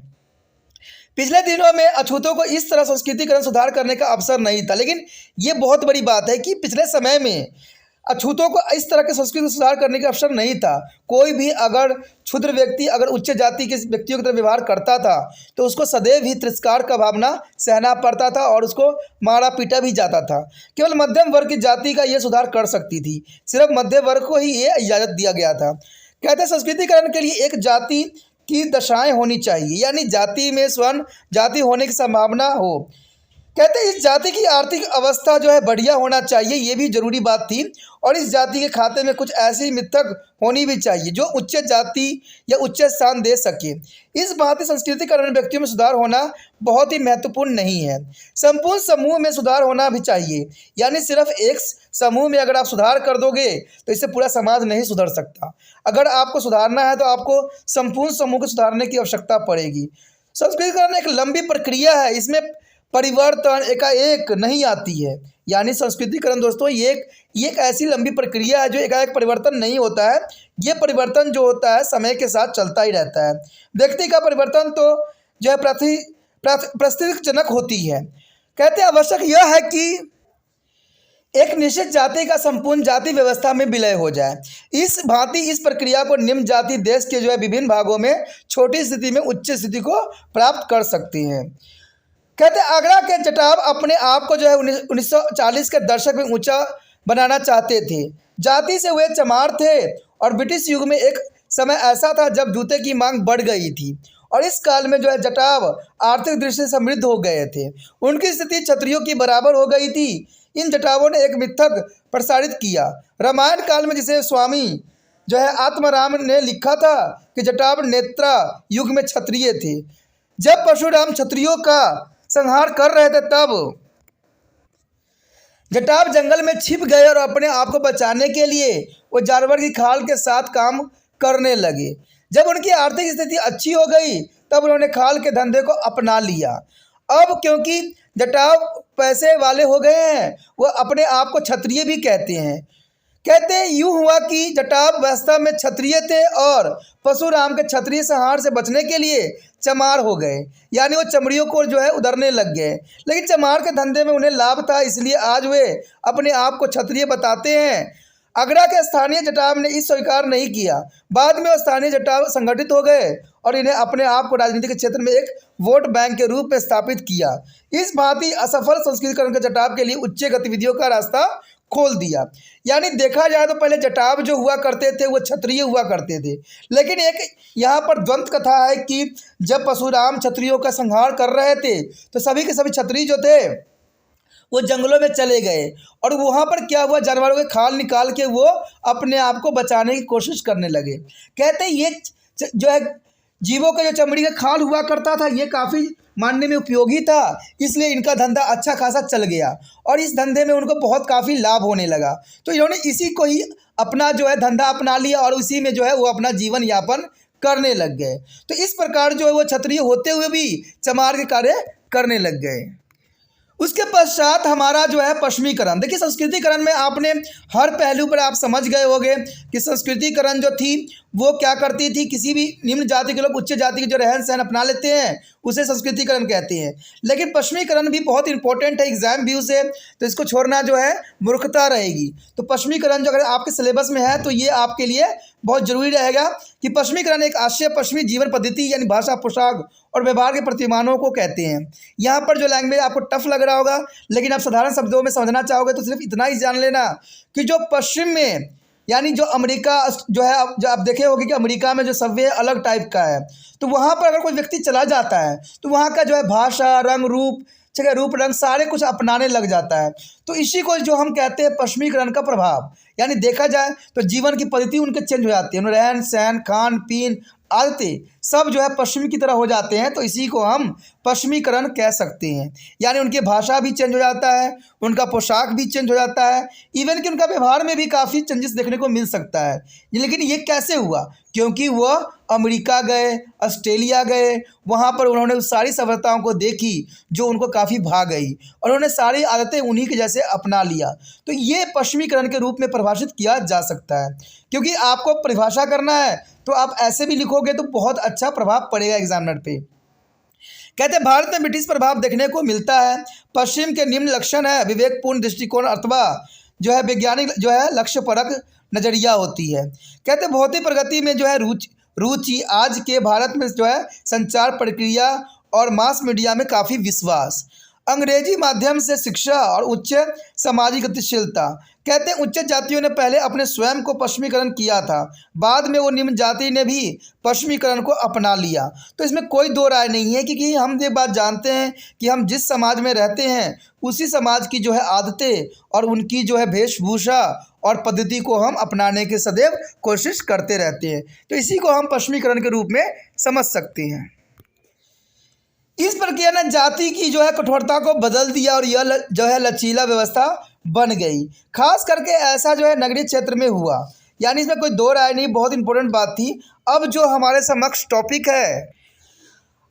पिछले दिनों में अछूतों को इस तरह संस्कृतिकरण सुधार करने का अवसर नहीं था, लेकिन ये बहुत बड़ी बात है कि पिछले समय में अछूतों को इस तरह के संस्कृति सुधार करने का अवसर नहीं था। कोई भी अगर क्षुद्र व्यक्ति अगर उच्च जाति के व्यक्तियों की तरह व्यवहार करता था तो उसको सदैव ही तिरस्कार का भावना सहना पड़ता था और उसको मारा पीटा भी जाता था। केवल मध्यम वर्ग की जाति का ये सुधार कर सकती थी, सिर्फ मध्य वर्ग को ही ये इजाज़त दिया गया था। कहते हैं संस्कृतिकरण के लिए एक जाति की दशाएं होनी चाहिए, यानी जाति में स्वर्ण जाति होने की संभावना हो। कहते हैं इस जाति की आर्थिक अवस्था जो है बढ़िया होना चाहिए, ये भी जरूरी बात थी। और इस जाति के खाते में कुछ ऐसी मिथक होनी भी चाहिए जो उच्च जाति या उच्च स्थान दे सके। इस भांति संस्कृतिकरण व्यक्तियों में सुधार होना बहुत ही महत्वपूर्ण नहीं है, संपूर्ण समूह में सुधार होना भी चाहिए। यानी सिर्फ एक समूह में अगर आप सुधार कर दोगे तो इससे पूरा समाज नहीं सुधर सकता। अगर आपको सुधारना है तो आपको संपूर्ण समूह को सुधारने की आवश्यकता पड़ेगी। संस्कृतिकरण एक लंबी प्रक्रिया है, इसमें परिवर्तन एकाएक नहीं आती है। यानी संस्कृतिकरण दोस्तों ये एक ऐसी लंबी प्रक्रिया है जो एकाएक परिवर्तन नहीं होता है। ये परिवर्तन जो होता है समय के साथ चलता ही रहता है। व्यक्ति का परिवर्तन तो जो है परिस्थितिजनक होती है। कहते हैं आवश्यक यह है कि एक निश्चित जाति का संपूर्ण जाति व्यवस्था में विलय हो जाए। इस भांति इस प्रक्रिया को निम्न जाति देश के जो है विभिन्न भागों में छोटी स्थिति में उच्च स्थिति को प्राप्त कर सकती हैं। कहते हैं आगरा के जटाव अपने आप को जो है 1940 के दशक में ऊंचा बनाना चाहते थे। जाति से वे चमार थे और ब्रिटिश युग में एक समय ऐसा था जब जूते की मांग बढ़ गई थी और इस काल में जो है जटाव आर्थिक दृष्टि से समृद्ध हो गए थे। उनकी स्थिति क्षत्रियों की बराबर हो गई थी। इन जटावों ने एक मिथक प्रसारित किया रामायण काल में, जिसे स्वामी जो है आत्माराम ने लिखा था कि जटाव नेत्रा युग में क्षत्रिय थे। जब परशुराम क्षत्रियों का संहार कर रहे थे तब जटाव जंगल में छिप गए और अपने आप को बचाने के लिए वो जानवर की खाल के साथ काम करने लगे। जब उनकी आर्थिक स्थिति अच्छी हो गई तब उन्होंने खाल के धंधे को अपना लिया। अब क्योंकि जटाव पैसे वाले हो गए हैं, वो अपने आप को क्षत्रिय भी कहते हैं। कहते हैं यूँ हुआ कि जटाव वास्तव में क्षत्रिय थे और परशुराम के क्षत्रिय संहार से बचने के लिए चमार हो गए, यानी वो चमड़ियों को जो है उधरने लग गए। लेकिन चमार के धंधे में उन्हें लाभ था, इसलिए आज वे अपने आप को क्षत्रिय बताते हैं। आगरा के स्थानीय जटाव ने इस स्वीकार नहीं किया। बाद में वो स्थानीय जटाव संगठित हो गए और इन्हें अपने आप को राजनीतिक क्षेत्र में एक वोट बैंक के रूप में स्थापित किया। इस भांति असफल संस्कृतिकरण के जटाव के लिए उच्च गतिविधियों का रास्ता खोल दिया। यानी देखा जाए तो पहले जटाव जो हुआ करते थे वो क्षत्रिय हुआ करते थे, लेकिन एक यहाँ पर द्वंद कथा है कि जब परशुराम क्षत्रियों का संहार कर रहे थे तो सभी के सभी क्षत्रिय जो थे वो जंगलों में चले गए और वहाँ पर क्या हुआ, जानवरों के खाल निकाल के वो अपने आप को बचाने की कोशिश करने लगे। कहते हैं ये जो है जीवों का जो चमड़ी का खाल हुआ करता था ये काफ़ी मानने में उपयोगी था, इसलिए इनका धंधा अच्छा खासा चल गया और इस धंधे में उनको बहुत काफ़ी लाभ होने लगा। तो इन्होंने इसी को ही अपना जो है धंधा अपना लिया और उसी में जो है वो अपना जीवन यापन करने लग गए। तो इस प्रकार जो है वो क्षत्रिय होते हुए भी चमार के कार्य करने लग गए। उसके पश्चात हमारा जो है पश्चिमीकरण। देखिए संस्कृतिकरण में आपने हर पहलू पर आप समझ गए होंगे कि संस्कृतिकरण जो थी वो क्या करती थी, किसी भी निम्न जाति के लोग उच्च जाति के जो रहन सहन अपना लेते हैं उसे संस्कृतिकरण कहते हैं। लेकिन पश्चिमीकरण भी बहुत इंपॉर्टेंट है एग्जाम व्यू से, तो इसको छोड़ना जो है मूर्खता रहेगी। तो पश्चिमीकरण जो अगर आपके सिलेबस में है तो ये आपके लिए बहुत जरूरी रहेगा कि पश्चिमीकरण एक आशय पश्चिमी जीवन पद्धति यानी भाषा, पोशाक और व्यवहार के प्रतिमानों को कहते हैं। यहाँ पर जो लैंग्वेज आपको टफ लग रहा होगा, लेकिन आप साधारण शब्दों में समझना चाहोगे तो सिर्फ इतना ही जान लेना कि जो पश्चिम में यानी जो अमेरिका जो है, जो आप देखे होंगे कि अमेरिका में जो सभ्य अलग टाइप का है, तो वहाँ पर अगर कोई व्यक्ति चला जाता है तो वहाँ का जो है भाषा, रंग, रूप, ठीक है, रूप रंग सारे कुछ अपनाने लग जाता है। तो इसी को जो हम कहते हैं पश्चिमीकरण का प्रभाव। यानी देखा जाए तो जीवन की पद्धति उनके चेंज हो जाती है, रहन सहन, खान पीन, आदतें सब जो है पश्चिमी की तरह हो जाते हैं। तो इसी को हम पश्चिमीकरण कह सकते हैं। यानी उनकी भाषा भी चेंज हो जाता है, उनका पोशाक भी चेंज हो जाता है, इवन कि उनका व्यवहार में भी काफ़ी चेंजेस देखने को मिल सकता है। लेकिन ये कैसे हुआ? क्योंकि वह अमेरिका गए, ऑस्ट्रेलिया गए, वहाँ पर उन्होंने उस सारी सभ्यताओं को देखी जो उनको काफ़ी भा गई और उन्होंने सारी आदतें उन्हीं के जैसे अपना लिया। तो ये पश्चिमीकरण के रूप में परिभाषित किया जा सकता है। क्योंकि आपको परिभाषा करना है तो आप ऐसे भी लिखोगे तो बहुत अच्छा प्रभाव पड़ेगा एग्जामिनर पे। कहते हैं भारत में ब्रिटिश प्रभाव देखने को मिलता है। पश्चिम के निम्न लक्षण है विवेकपूर्ण दृष्टिकोण अथवा जो है वैज्ञानिक जो है लक्ष्य परक नजरिया होती है। कहते हैं भौतिक प्रगति में जो है रुचि, आज के भारत में जो है संचार प्रक्रिया और मास मीडिया में काफ़ी विश्वास, अंग्रेजी माध्यम से शिक्षा और उच्च सामाजिक गतिशीलता। कहते हैं उच्च जातियों ने पहले अपने स्वयं को पश्चिमीकरण किया था, बाद में वो निम्न जाति ने भी पश्चिमीकरण को अपना लिया। तो इसमें कोई दो राय नहीं है, क्योंकि हम ये बात जानते हैं कि हम जिस समाज में रहते हैं उसी समाज की जो है आदतें और उनकी जो है वेशभूषा और पद्धति को हम अपनाने की सदैव कोशिश करते रहते हैं। तो इसी को हम पश्चिमीकरण के रूप में समझ सकते हैं। इस प्रक्रिया ने जाति की जो है कठोरता को बदल दिया और यह जो है लचीला व्यवस्था बन गई। खास करके ऐसा जो है नगरीय क्षेत्र में हुआ। यानी इसमें कोई दो राय नहीं, बहुत इंपॉर्टेंट बात थी। अब जो हमारे समक्ष टॉपिक है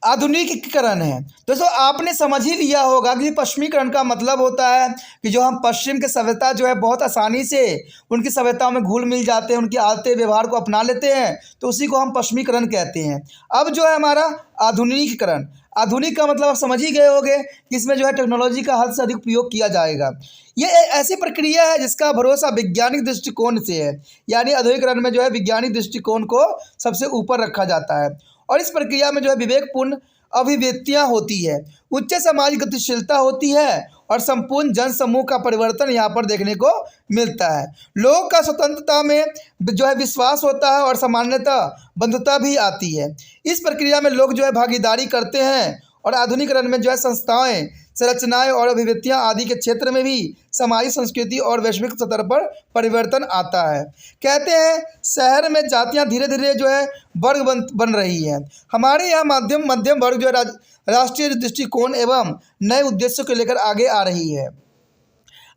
आधुनिकीकरण है। दोस्तों आपने समझ ही लिया होगा कि पश्चिमीकरण का मतलब होता है कि जो हम पश्चिम के सभ्यता जो है बहुत आसानी से उनकी सभ्यताओं में घुल मिल जाते हैं, उनकी आदतें व्यवहार को अपना लेते हैं, तो उसी को हम पश्चिमीकरण कहते हैं। अब जो है हमारा आधुनिकीकरण, आधुनिक का मतलब आप समझ ही गए होंगे कि इसमें जो है टेक्नोलॉजी का हद से अधिक उपयोग किया जाएगा। ये ऐसी प्रक्रिया है जिसका भरोसा वैज्ञानिक दृष्टिकोण से है। यानी आधुनिकीकरण में जो है वैज्ञानिक दृष्टिकोण को सबसे ऊपर रखा जाता है और इस प्रक्रिया में जो है विवेकपूर्ण अभिव्यक्तियाँ होती है, उच्च सामाजिक गतिशीलता होती है और संपूर्ण जन समूह का परिवर्तन यहाँ पर देखने को मिलता है। लोगों का स्वतंत्रता में जो है विश्वास होता है और सामान्यतः बंधुता भी आती है। इस प्रक्रिया में लोग जो है भागीदारी करते हैं और आधुनिकरण में जो है संस्थाएं, संरचनाएं और अभिव्यक्तियां आदि के क्षेत्र में भी सामाजिक संस्कृति और वैश्विक स्तर पर परिवर्तन आता है। कहते हैं शहर में जातियां धीरे धीरे जो है वर्ग बन रही हैं। हमारे यहाँ मध्यम मध्यम वर्ग जो है राष्ट्रीय दृष्टिकोण एवं नए उद्देश्यों को लेकर आगे आ रही है।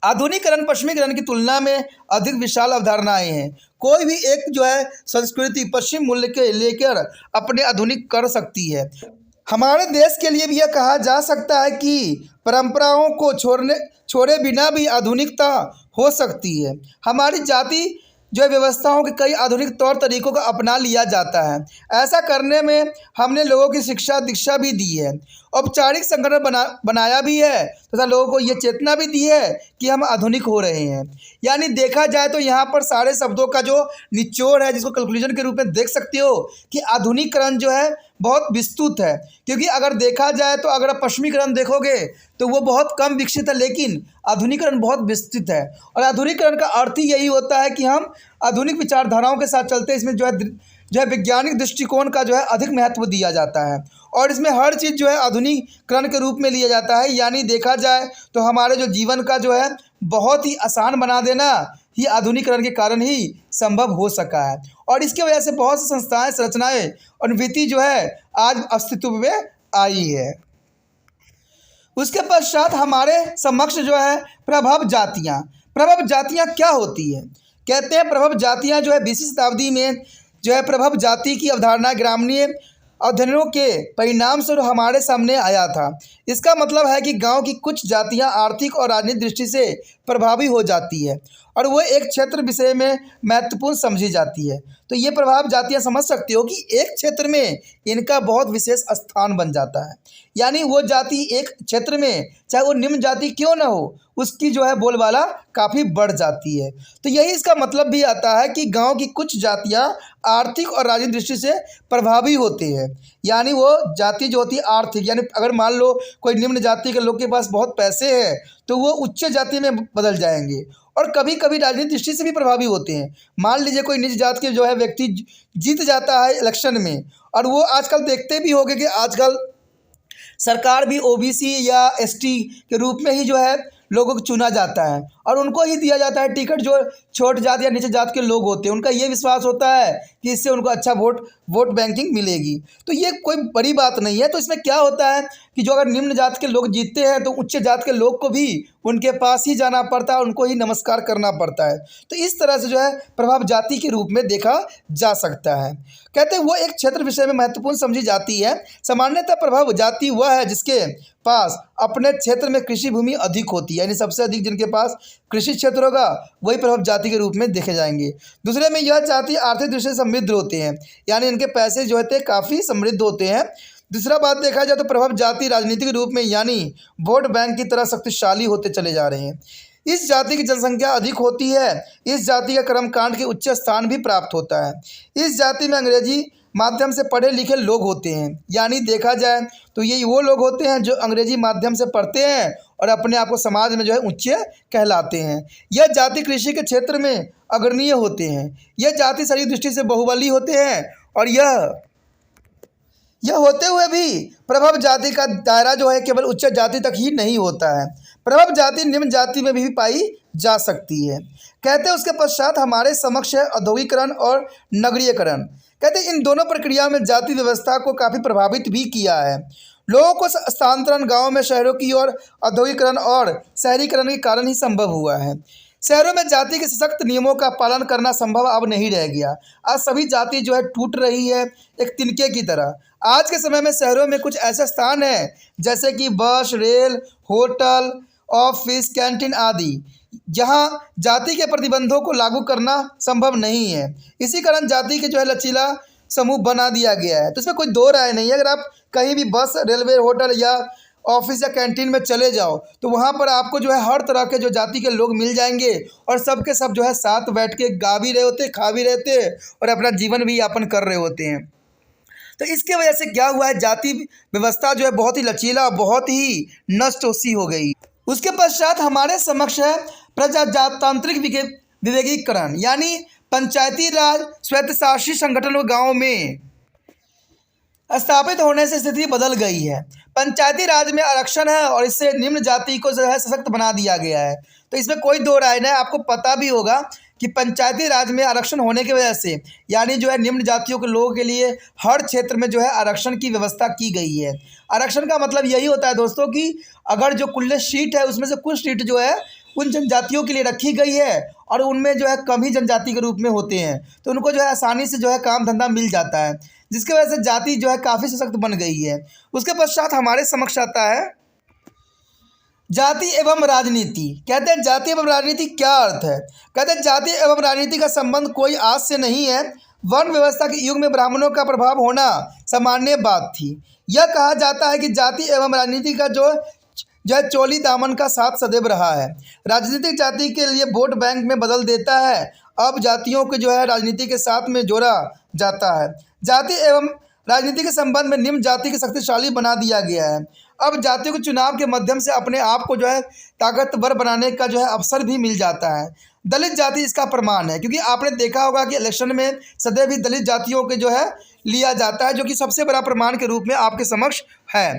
आधुनिकरण पश्चिमीकरण की तुलना में अधिक विशाल अवधारणाएं हैं। कोई भी एक जो है संस्कृति पश्चिम मूल्य के लेकर अपने आधुनिक कर सकती है। हमारे देश के लिए भी यह कहा जा सकता है कि परंपराओं को छोड़े बिना भी आधुनिकता हो सकती है। हमारी जाति जो है व्यवस्थाओं के कई आधुनिक तौर तरीकों को अपना लिया जाता है। ऐसा करने में हमने लोगों की शिक्षा दीक्षा भी दी है, औपचारिक संगठन बनाया भी है तथा लोगों को ये चेतना भी दी है कि हम आधुनिक हो रहे हैं। यानी देखा जाए तो यहाँ पर सारे शब्दों का जो निचोड़ है, जिसको कंक्लूजन के रूप में देख सकते हो कि आधुनिकरण जो है बहुत विस्तृत है। क्योंकि अगर देखा जाए तो अगर आप पश्चिमीकरण देखोगे तो वो बहुत कम विकसित है, लेकिन आधुनिकरण बहुत विस्तृत है। और आधुनिकरण का अर्थ ही यही होता है कि हम आधुनिक विचारधाराओं के साथ चलते हैं। इसमें जो है वैज्ञानिक दृष्टिकोण का जो है अधिक महत्व दिया जाता है और इसमें हर चीज़ जो है आधुनिकरण के रूप में लिया जाता है। यानी देखा जाए तो हमारे जो जीवन का जो है बहुत ही आसान बना देना ही आधुनिकरण के कारण ही संभव हो सका है। और इसके वजह से बहुत सी संस्थाएं, संरचनाएं और नीति जो है आज अस्तित्व में आई है। उसके पश्चात हमारे समक्ष जो है प्रभव जातियाँ। प्रभव जातियाँ क्या होती है? कहते हैं प्रभव जातियाँ जो है 20वीं शताब्दी में जो है प्रभव जाति की अवधारणा ग्रामीण अध्ययनों के परिणाम स्वरूप हमारे सामने आया था। इसका मतलब है कि गांव की कुछ जातियां आर्थिक और राजनीतिक दृष्टि से प्रभावी हो जाती है और वो एक क्षेत्र विषय में महत्वपूर्ण समझी जाती है। तो ये प्रभाव जातियां समझ सकते हो कि एक क्षेत्र में इनका बहुत विशेष स्थान बन जाता है। यानी वो जाति एक क्षेत्र में चाहे वो निम्न जाति क्यों ना हो, उसकी जो है बोलबाला काफ़ी बढ़ जाती है। तो यही इसका मतलब भी आता है कि गांव की कुछ जातियां आर्थिक और राजनीतिक दृष्टि से प्रभावी होती है। यानी वो जाति जो होती है आर्थिक, यानी अगर मान लो कोई निम्न जाति के लोग के पास बहुत पैसे हैं तो वो उच्च जाति में बदल जाएंगे। और कभी कभी राजनीतिक दृष्टि से भी प्रभावी होते हैं। मान लीजिए कोई निज जात के जो है व्यक्ति जीत जाता है इलेक्शन में, और वो आजकल देखते भी होंगे कि आजकल सरकार भी ओबीसी या एसटी के रूप में ही जो है लोगों को चुना जाता है और उनको ही दिया जाता है टिकट जो छोट जात या नीचे जात के लोग होते हैं। उनका ये विश्वास होता है कि इससे उनको अच्छा वोट बैंकिंग मिलेगी। तो ये कोई बड़ी बात नहीं है। तो इसमें क्या होता है कि जो अगर निम्न जात के लोग जीतते हैं तो उच्च जात के लोग को भी उनके पास ही जाना पड़ता है, उनको ही नमस्कार करना पड़ता है। तो इस तरह से जो है प्रभाव जाति के रूप में देखा जा सकता है। कहते हैं वो एक क्षेत्र विषय में महत्वपूर्ण समझी जाती है। सामान्यतः प्रभाव जाति वह है जिसके पास अपने क्षेत्र में कृषि भूमि अधिक होती है, यानी सबसे अधिक जिनके पास कृषि क्षेत्र होगा वही प्रभाव जाति के रूप में देखे जाएंगे। दूसरे में यह जाति आर्थिक दृष्टि से समृद्ध होते हैं, यानी इनके पैसे जो होते हैं काफ़ी समृद्ध होते हैं। दूसरा बात देखा जाए तो प्रभाव जाति राजनीतिक रूप में यानी वोट बैंक की तरह शक्तिशाली होते चले जा रहे हैं। इस जाति की जनसंख्या अधिक होती है। इस जाति का कर्मकांड के उच्च स्थान भी प्राप्त होता है। इस जाति में अंग्रेजी माध्यम से पढ़े लिखे लोग होते हैं, यानी देखा जाए तो ये वो लोग होते हैं जो अंग्रेजी माध्यम से पढ़ते हैं और अपने आप को समाज में जो है उच्च कहलाते हैं। यह जाति कृषि के क्षेत्र में अग्रणीय होते हैं। यह जाति शारीरिक दृष्टि से बाहुबली होते हैं और यह होते हुए भी प्रभव जाति का दायरा जो है केवल उच्च जाति तक ही नहीं होता है। प्रभव जाति निम्न जाति में भी पाई जा सकती है। कहते हैं उसके पश्चात हमारे समक्ष है औद्योगिकरण और नगरीयकरण। कहते हैं इन दोनों प्रक्रियाओं में जाति व्यवस्था को काफ़ी प्रभावित भी किया है। लोगों को स्थानांतरण गाँव में शहरों की ओर औद्योगिकरण और शहरीकरण के कारण ही संभव हुआ है। शहरों में जाति के सख्त नियमों का पालन करना संभव अब नहीं रह गया। आज सभी जाति जो है टूट रही है एक तिनके की तरह। आज के समय में शहरों में कुछ ऐसे स्थान हैं जैसे कि बस, रेल, होटल, ऑफिस, कैंटीन आदि, जहां जाति के प्रतिबंधों को लागू करना संभव नहीं है। इसी कारण जाति के जो है लचीला समूह बना दिया गया है। तो इसमें कोई दो राय नहीं है। अगर आप कहीं भी बस, रेलवे, होटल या ऑफिस या कैंटीन में चले जाओ तो वहाँ पर आपको जो है हर तरह के जो जाति के लोग मिल जाएंगे और सब के सब जो है साथ बैठ के गा भी रहे होते, खा भी रहते और अपना जीवन भी यापन कर रहे होते हैं। तो इसके वजह से क्या हुआ है, जाति व्यवस्था जो है बहुत ही लचीला, बहुत ही नष्ट सी हो गई। उसके पश्चात हमारे समक्ष है प्रजातांत्रिक विवेकीकरण, यानी पंचायती राज स्वायत्तशासी संगठन गाँव में स्थापित होने से स्थिति बदल गई है। पंचायती राज में आरक्षण है और इससे निम्न जाति को जो है सशक्त बना दिया गया है। तो इसमें कोई दो राय नहीं है। आपको पता भी होगा कि पंचायती राज में आरक्षण होने की वजह से यानी जो है निम्न जातियों के लोगों के लिए हर क्षेत्र में जो है आरक्षण की व्यवस्था की गई है। आरक्षण का मतलब यही होता है दोस्तों कि अगर जो कुल सीट है उसमें से कुछ सीट जो है उन जनजातियों के लिए रखी गई है और उनमें जो है कम ही जनजाति के रूप में होते हैं, तो उनको जो है आसानी से जो है काम धंधा मिल जाता है, जिसकी वजह से जाति जो है काफ़ी सशक्त बन गई है। उसके पश्चात हमारे समक्ष आता है जाति एवं राजनीति। कहते हैं जाति एवं राजनीति क्या अर्थ है। कहते हैं जाति एवं राजनीति का संबंध कोई आज से नहीं है। वर्ण व्यवस्था के युग में ब्राह्मणों का प्रभाव होना सामान्य बात थी। यह कहा जाता है कि जाति एवं राजनीति का जो है चोली दामन का साथ सदैव रहा है। राजनीतिक जाति के लिए वोट बैंक में बदल देता है। अब जातियों को जो है राजनीति के साथ में जोड़ा जाता है। जाति एवं राजनीति के संबंध में निम्न जाति को शक्तिशाली बना दिया गया है। अब जातियों को चुनाव के माध्यम से अपने आप को जो है ताकतवर बनाने का जो है अवसर भी मिल जाता है। दलित जाति इसका प्रमाण है, क्योंकि आपने देखा होगा कि इलेक्शन में सदैव ही दलित जातियों के जो है लिया जाता है, जो कि सबसे बड़ा प्रमाण के रूप में आपके समक्ष है।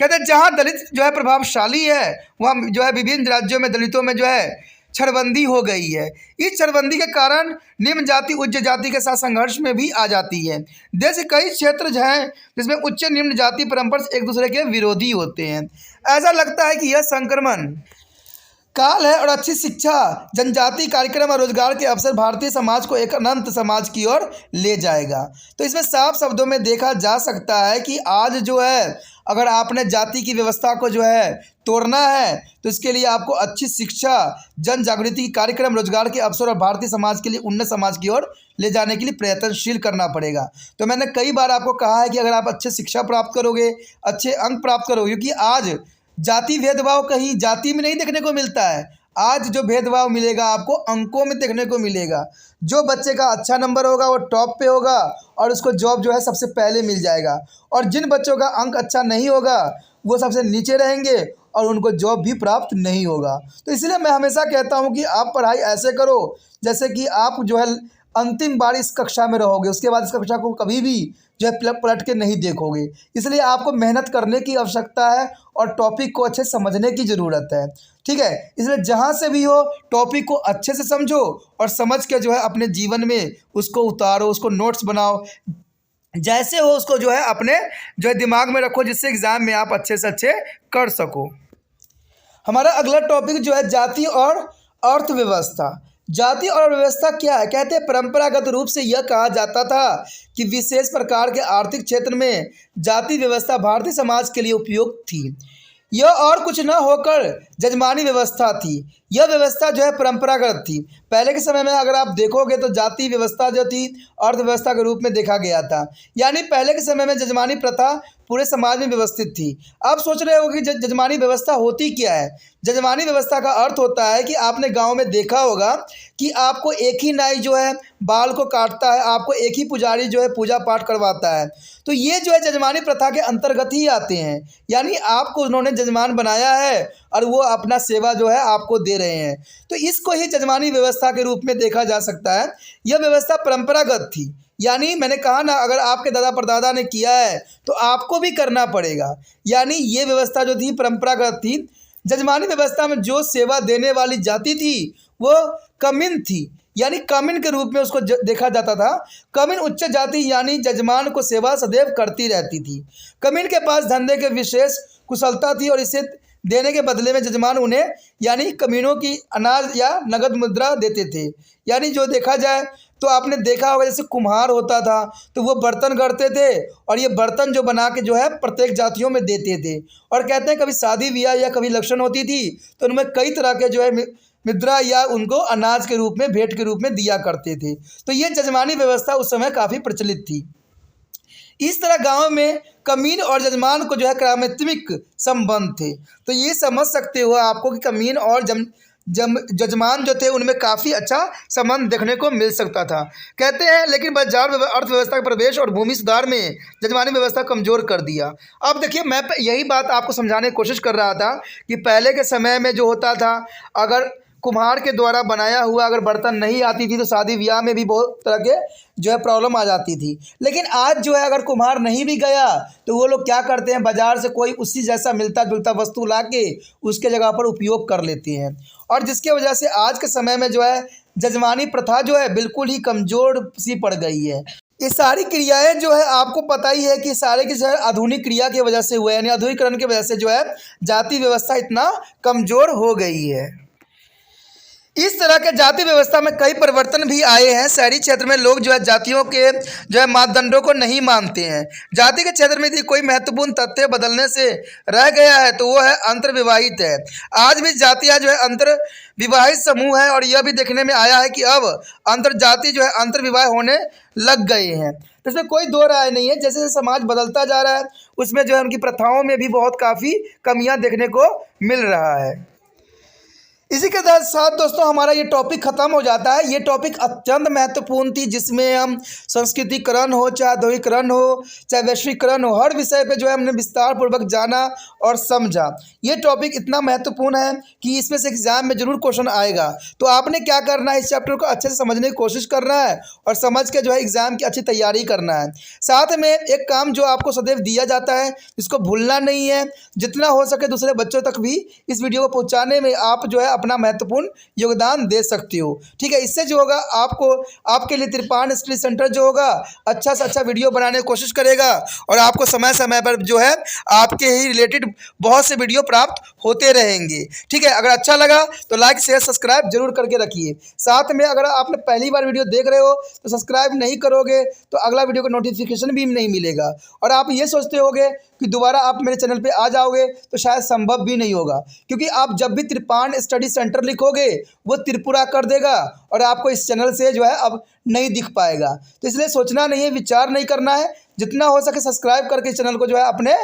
कहते हैं जहाँ दलित जो है प्रभावशाली है वहाँ जो है विभिन्न राज्यों में दलितों में जो है छड़बंदी हो गई है। इस छड़बंदी के कारण निम्न जाति उच्च जाति के साथ संघर्ष में भी आ जाती है। देश के कई क्षेत्र जो हैं जिसमें उच्च निम्न जाति परंपरा से एक दूसरे के विरोधी होते हैं। ऐसा लगता है कि यह संक्रमण काल है और अच्छी शिक्षा, जनजाति कार्यक्रम और रोजगार के अवसर भारतीय समाज को एक अनंत समाज की ओर ले जाएगा। तो इसमें साफ शब्दों में देखा जा सकता है कि आज जो है अगर आपने जाति की व्यवस्था को जो है तोड़ना है तो इसके लिए आपको अच्छी शिक्षा, जन जागृति कार्यक्रम, रोजगार के अवसर और भारतीय समाज के लिए उन्नत समाज की ओर ले जाने के लिए प्रयत्नशील करना पड़ेगा। तो मैंने कई बार आपको कहा है कि अगर आप अच्छे शिक्षा प्राप्त करोगे, अच्छे अंक प्राप्त करोगे, क्योंकि आज जाति भेदभाव कहीं जाति में नहीं देखने को मिलता है। आज जो भेदभाव मिलेगा आपको अंकों में देखने को मिलेगा। जो बच्चे का अच्छा नंबर होगा वो टॉप पे होगा और उसको जॉब जो है सबसे पहले मिल जाएगा, और जिन बच्चों का अंक अच्छा नहीं होगा वो सबसे नीचे रहेंगे और उनको जॉब भी प्राप्त नहीं होगा। तो इसलिए मैं हमेशा कहता हूँ कि आप पढ़ाई ऐसे करो जैसे कि आप जो है अंतिम बार इस कक्षा में रहोगे, उसके बाद इस कक्षा को कभी भी जो है पलट के नहीं देखोगे। इसलिए आपको मेहनत करने की आवश्यकता है और टॉपिक को अच्छे समझने की ज़रूरत है। ठीक है, इसलिए जहाँ से भी हो टॉपिक को अच्छे से समझो और समझ के जो है अपने जीवन में उसको उतारो, उसको नोट्स बनाओ, जैसे हो उसको जो है अपने जो है दिमाग में रखो, जिससे एग्ज़ाम में आप अच्छे से अच्छे कर सको। हमारा अगला टॉपिक जो है जाति और अर्थव्यवस्था। जाति और व्यवस्था क्या है। कहते हैं परंपरागत रूप से यह कहा जाता था कि विशेष प्रकार के आर्थिक क्षेत्र में जाति व्यवस्था भारतीय समाज के लिए उपयुक्त थी। यह और कुछ न होकर जजमानी व्यवस्था थी। यह व्यवस्था जो है परंपरागत थी। पहले के समय में अगर आप देखोगे तो जाति व्यवस्था जो थी अर्थव्यवस्था के रूप में देखा गया था, यानी पहले के समय में जजमानी प्रथा पूरे समाज में व्यवस्थित थी। आप सोच रहे हो कि जजमानी व्यवस्था होती क्या है। जजमानी व्यवस्था का अर्थ होता है कि आपने गांव में देखा होगा कि आपको एक ही नाई जो है बाल को काटता है, आपको एक ही पुजारी जो है पूजा पाठ करवाता है। तो ये जो है जजमानी प्रथा के अंतर्गत ही आते हैं, यानी आपको उन्होंने जजमान बनाया है और वो अपना सेवा जो है आपको दे रहे हैं। तो इसको ही जजमानी व्यवस्था के रूप में देखा जा सकता है। यह व्यवस्था परंपरागत थी, यानी मैंने कहा ना अगर आपके दादा परदादा ने किया है तो आपको भी करना पड़ेगा। यानी ये व्यवस्था जो थी परंपरागत थी। जजमानी व्यवस्था में जो सेवा देने वाली जाति थी वो कमिन थी, यानी कमिन के रूप में उसको देखा जाता था। कमिन उच्च जाति यानी जजमान को सेवा सदैव करती रहती थी। कमिन के पास धंधे के विशेष कुशलता थी और इसे देने के बदले में जजमान उन्हें यानी कमीनों की अनाज या नगद मुद्रा देते थे। यानी जो देखा जाए तो आपने देखा होगा जैसे कुम्हार होता था तो वो बर्तन गढ़ते थे और ये बर्तन जो बना के जो है प्रत्येक जातियों में देते थे। और कहते हैं कभी शादी ब्याह या कभी इलेक्शन होती थी तो उनमें कई तरह के जो है मुद्रा या उनको अनाज के रूप में भेंट के रूप में दिया करते थे। तो ये जजमानी व्यवस्था उस समय काफ़ी प्रचलित थी। इस तरह गांव में कमीन और जजमान को जो है क्रामत्मिक संबंध थे। तो ये समझ सकते हो आपको कि कमीन और जजमान जो थे उनमें काफ़ी अच्छा संबंध देखने को मिल सकता था। कहते हैं लेकिन बाजार अर्थव्यवस्था के प्रवेश और भूमि सुधार में जजमानी व्यवस्था कमज़ोर कर दिया। अब देखिए मैं यही बात आपको समझाने की कोशिश कर रहा था कि पहले के समय में जो होता था अगर कुम्हार के द्वारा बनाया हुआ अगर बर्तन नहीं आती थी तो शादी ब्याह में भी बहुत तरह के जो है प्रॉब्लम आ जाती थी। लेकिन आज जो है अगर कुम्हार नहीं भी गया तो वो लोग क्या करते हैं, बाज़ार से कोई उसी जैसा मिलता जुलता वस्तु ला के उसके जगह पर उपयोग कर लेते हैं। और जिसके वजह से आज के समय में जो है जजमानी प्रथा जो है बिल्कुल ही कमज़ोर सी पड़ गई है। ये सारी क्रियाएं जो है आपको पता ही है कि सारे की जो है आधुनिक क्रिया की वजह से हुए, यानी आधुनिकीकरण की वजह से जो है जाति व्यवस्था इतना कमज़ोर हो गई है। इस तरह के जाति व्यवस्था में कई परिवर्तन भी आए हैं। शहरी क्षेत्र में लोग जो है जातियों के जो है मापदंडों को नहीं मानते हैं। जाति के क्षेत्र में यदि कोई महत्वपूर्ण तथ्य बदलने से रह गया है तो वो है अंतर्विवाहित है। आज भी जातियाँ जो है अंतर्विवाहित समूह है और यह भी देखने में आया है कि अब अंतर्जाति जो है अंतर्विवाह होने लग गए हैं। तो इसमें कोई दो राय नहीं है। जैसे जैसे समाज बदलता जा रहा है उसमें जो है उनकी प्रथाओं में भी बहुत काफ़ी कमियाँ देखने को मिल रहा है। इसी के साथ दोस्तों हमारा ये टॉपिक ख़त्म हो जाता है। ये टॉपिक अत्यंत महत्वपूर्ण थी जिसमें हम संस्कृतिकरण हो, चाहे औद्योगिकरण हो, चाहे वैश्वीकरण हो, हर विषय पे जो है हमने विस्तार पूर्वक जाना और समझा। ये टॉपिक इतना महत्वपूर्ण है कि इसमें से एग्ज़ाम में ज़रूर क्वेश्चन आएगा। तो आपने क्या करना है, इस चैप्टर को अच्छे से समझने की कोशिश करना है और समझ के जो है एग्ज़ाम की अच्छी तैयारी करना है। साथ में एक काम जो आपको सदैव दिया जाता है इसको भूलना नहीं है। जितना हो सके दूसरे बच्चों तक भी इस वीडियो को पहुँचाने में आप जो है अपना महत्वपूर्ण योगदान दे सकती हो। ठीक है, इससे जो होगा आपको आपके लिए त्रिपाण स्टडी सेंटर जो होगा अच्छा से अच्छा वीडियो बनाने की कोशिश करेगा और आपको समय समय पर जो है आपके ही रिलेटेड बहुत से वीडियो प्राप्त होते रहेंगे। ठीक है, अगर अच्छा लगा तो लाइक शेयर सब्सक्राइब जरूर करके रखिए। साथ में अगर आपने पहली बार वीडियो देख रहे हो तो सब्सक्राइब नहीं करोगे तो अगला वीडियो का नोटिफिकेशन भी नहीं मिलेगा और आप ये सोचते होगे कि दोबारा आप मेरे चैनल पे आ जाओगे तो शायद संभव भी नहीं होगा, क्योंकि आप जब भी त्रिपाण स्टडी सेंटर लिखोगे वो त्रिपुरा कर देगा और आपको इस चैनल से जो है अब नहीं दिख पाएगा। तो इसलिए सोचना नहीं है, विचार नहीं करना है, जितना हो सके सब्सक्राइब करके इस चैनल को जो है अपने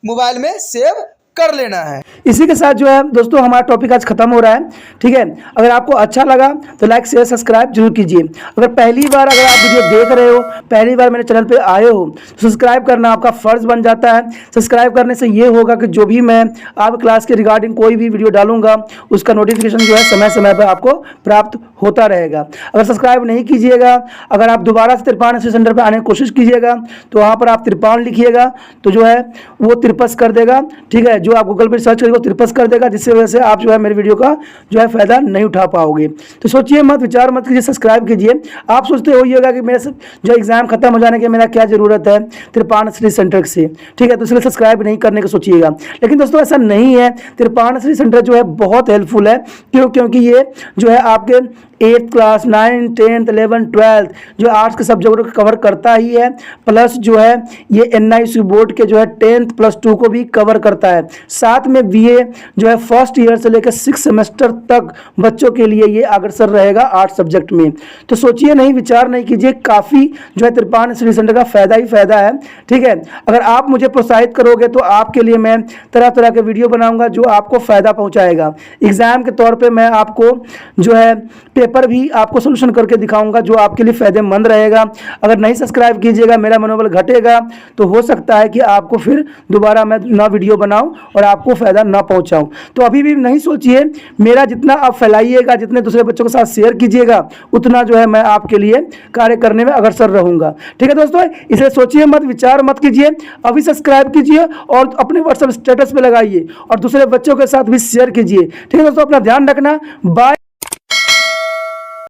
मोबाइल में सेव कर लेना है। इसी के साथ जो है दोस्तों हमारा टॉपिक आज खत्म हो रहा है। ठीक है, अगर आपको अच्छा लगा तो लाइक शेयर सब्सक्राइब जरूर कीजिए। अगर पहली बार अगर आप वीडियो देख रहे हो, पहली बार मेरे चैनल पे आए हो तो सब्सक्राइब करना आपका फ़र्ज़ बन जाता है। सब्सक्राइब करने से ये होगा कि जो भी मैं आप क्लास के रिगार्डिंग कोई भी वीडियो डालूंगा उसका नोटिफिकेशन जो है समय समय पर आपको प्राप्त होता रहेगा। अगर सब्सक्राइब नहीं कीजिएगा, अगर आप दोबारा से त्रिपाण स्टडी सेंटर पर आने की कोशिश कीजिएगा तो वहाँ पर आप त्रिपाण लिखिएगा तो जो है वो त्रिपस कर देगा। ठीक है, जो आप गूगल पर सर्च करेंगे वो त्रिपस कर देगा, जिससे वजह से आप जो है मेरे वीडियो का जो है फ़ायदा नहीं उठा पाओगे। तो सोचिए मत, विचार मत कीजिए, सब्सक्राइब कीजिए। आप सोचते होइएगा कि मेरे जो एग्ज़ाम खत्म हो जाने के मेरा क्या ज़रूरत है त्रिपाण स्टडी सेंटर से। ठीक है, तो इसलिए सब्सक्राइब नहीं करने को सोचिएगा। लेकिन दोस्तों ऐसा नहीं है, त्रिपाण स्टडी सेंटर जो है बहुत हेल्पफुल है। क्योंकि ये जो है आपके 8th class 9th 10th 11th 12th जो आर्ट्स के सब्जेक्ट को कवर करता ही है, प्लस जो है ये NIC बोर्ड के जो है 10th प्लस 2 को भी कवर करता है। साथ में BA जो है फर्स्ट ईयर से लेकर 6 सेमेस्टर तक बच्चों के लिए ये अग्रसर रहेगा आर्ट्स सब्जेक्ट में। तो सोचिए नहीं, विचार नहीं कीजिए, काफ़ी जो है त्रिपाण स्टडी सेंटर का फ़ायदा ही फ़ायदा है। ठीक है, अगर आप मुझे प्रोत्साहित करोगे तो आपके लिए मैं तरह तरह के वीडियो बनाऊँगा जो आपको फ़ायदा पहुँचाएगा। एग्ज़ाम के तौर पर मैं आपको जो है पेपर भी आपको सोल्यूशन करके दिखाऊंगा जो आपके लिए फ़ायदेमंद रहेगा। अगर नहीं सब्सक्राइब कीजिएगा, मेरा मनोबल घटेगा, तो हो सकता है कि आपको फिर दोबारा मैं ना वीडियो बनाऊं और आपको फ़ायदा ना पहुंचाऊं। तो अभी भी नहीं सोचिए, मेरा जितना आप फैलाइएगा, जितने दूसरे बच्चों के साथ शेयर कीजिएगा, उतना जो है मैं आपके लिए कार्य करने में अग्रसर रहूँगा। ठीक है दोस्तों, इसलिए सोचिए मत, विचार मत कीजिए, अभी सब्सक्राइब कीजिए और अपने व्हाट्सएप स्टेटस पर लगाइए और दूसरे बच्चों के साथ भी शेयर कीजिए। ठीक है दोस्तों, अपना ध्यान रखना। बाय।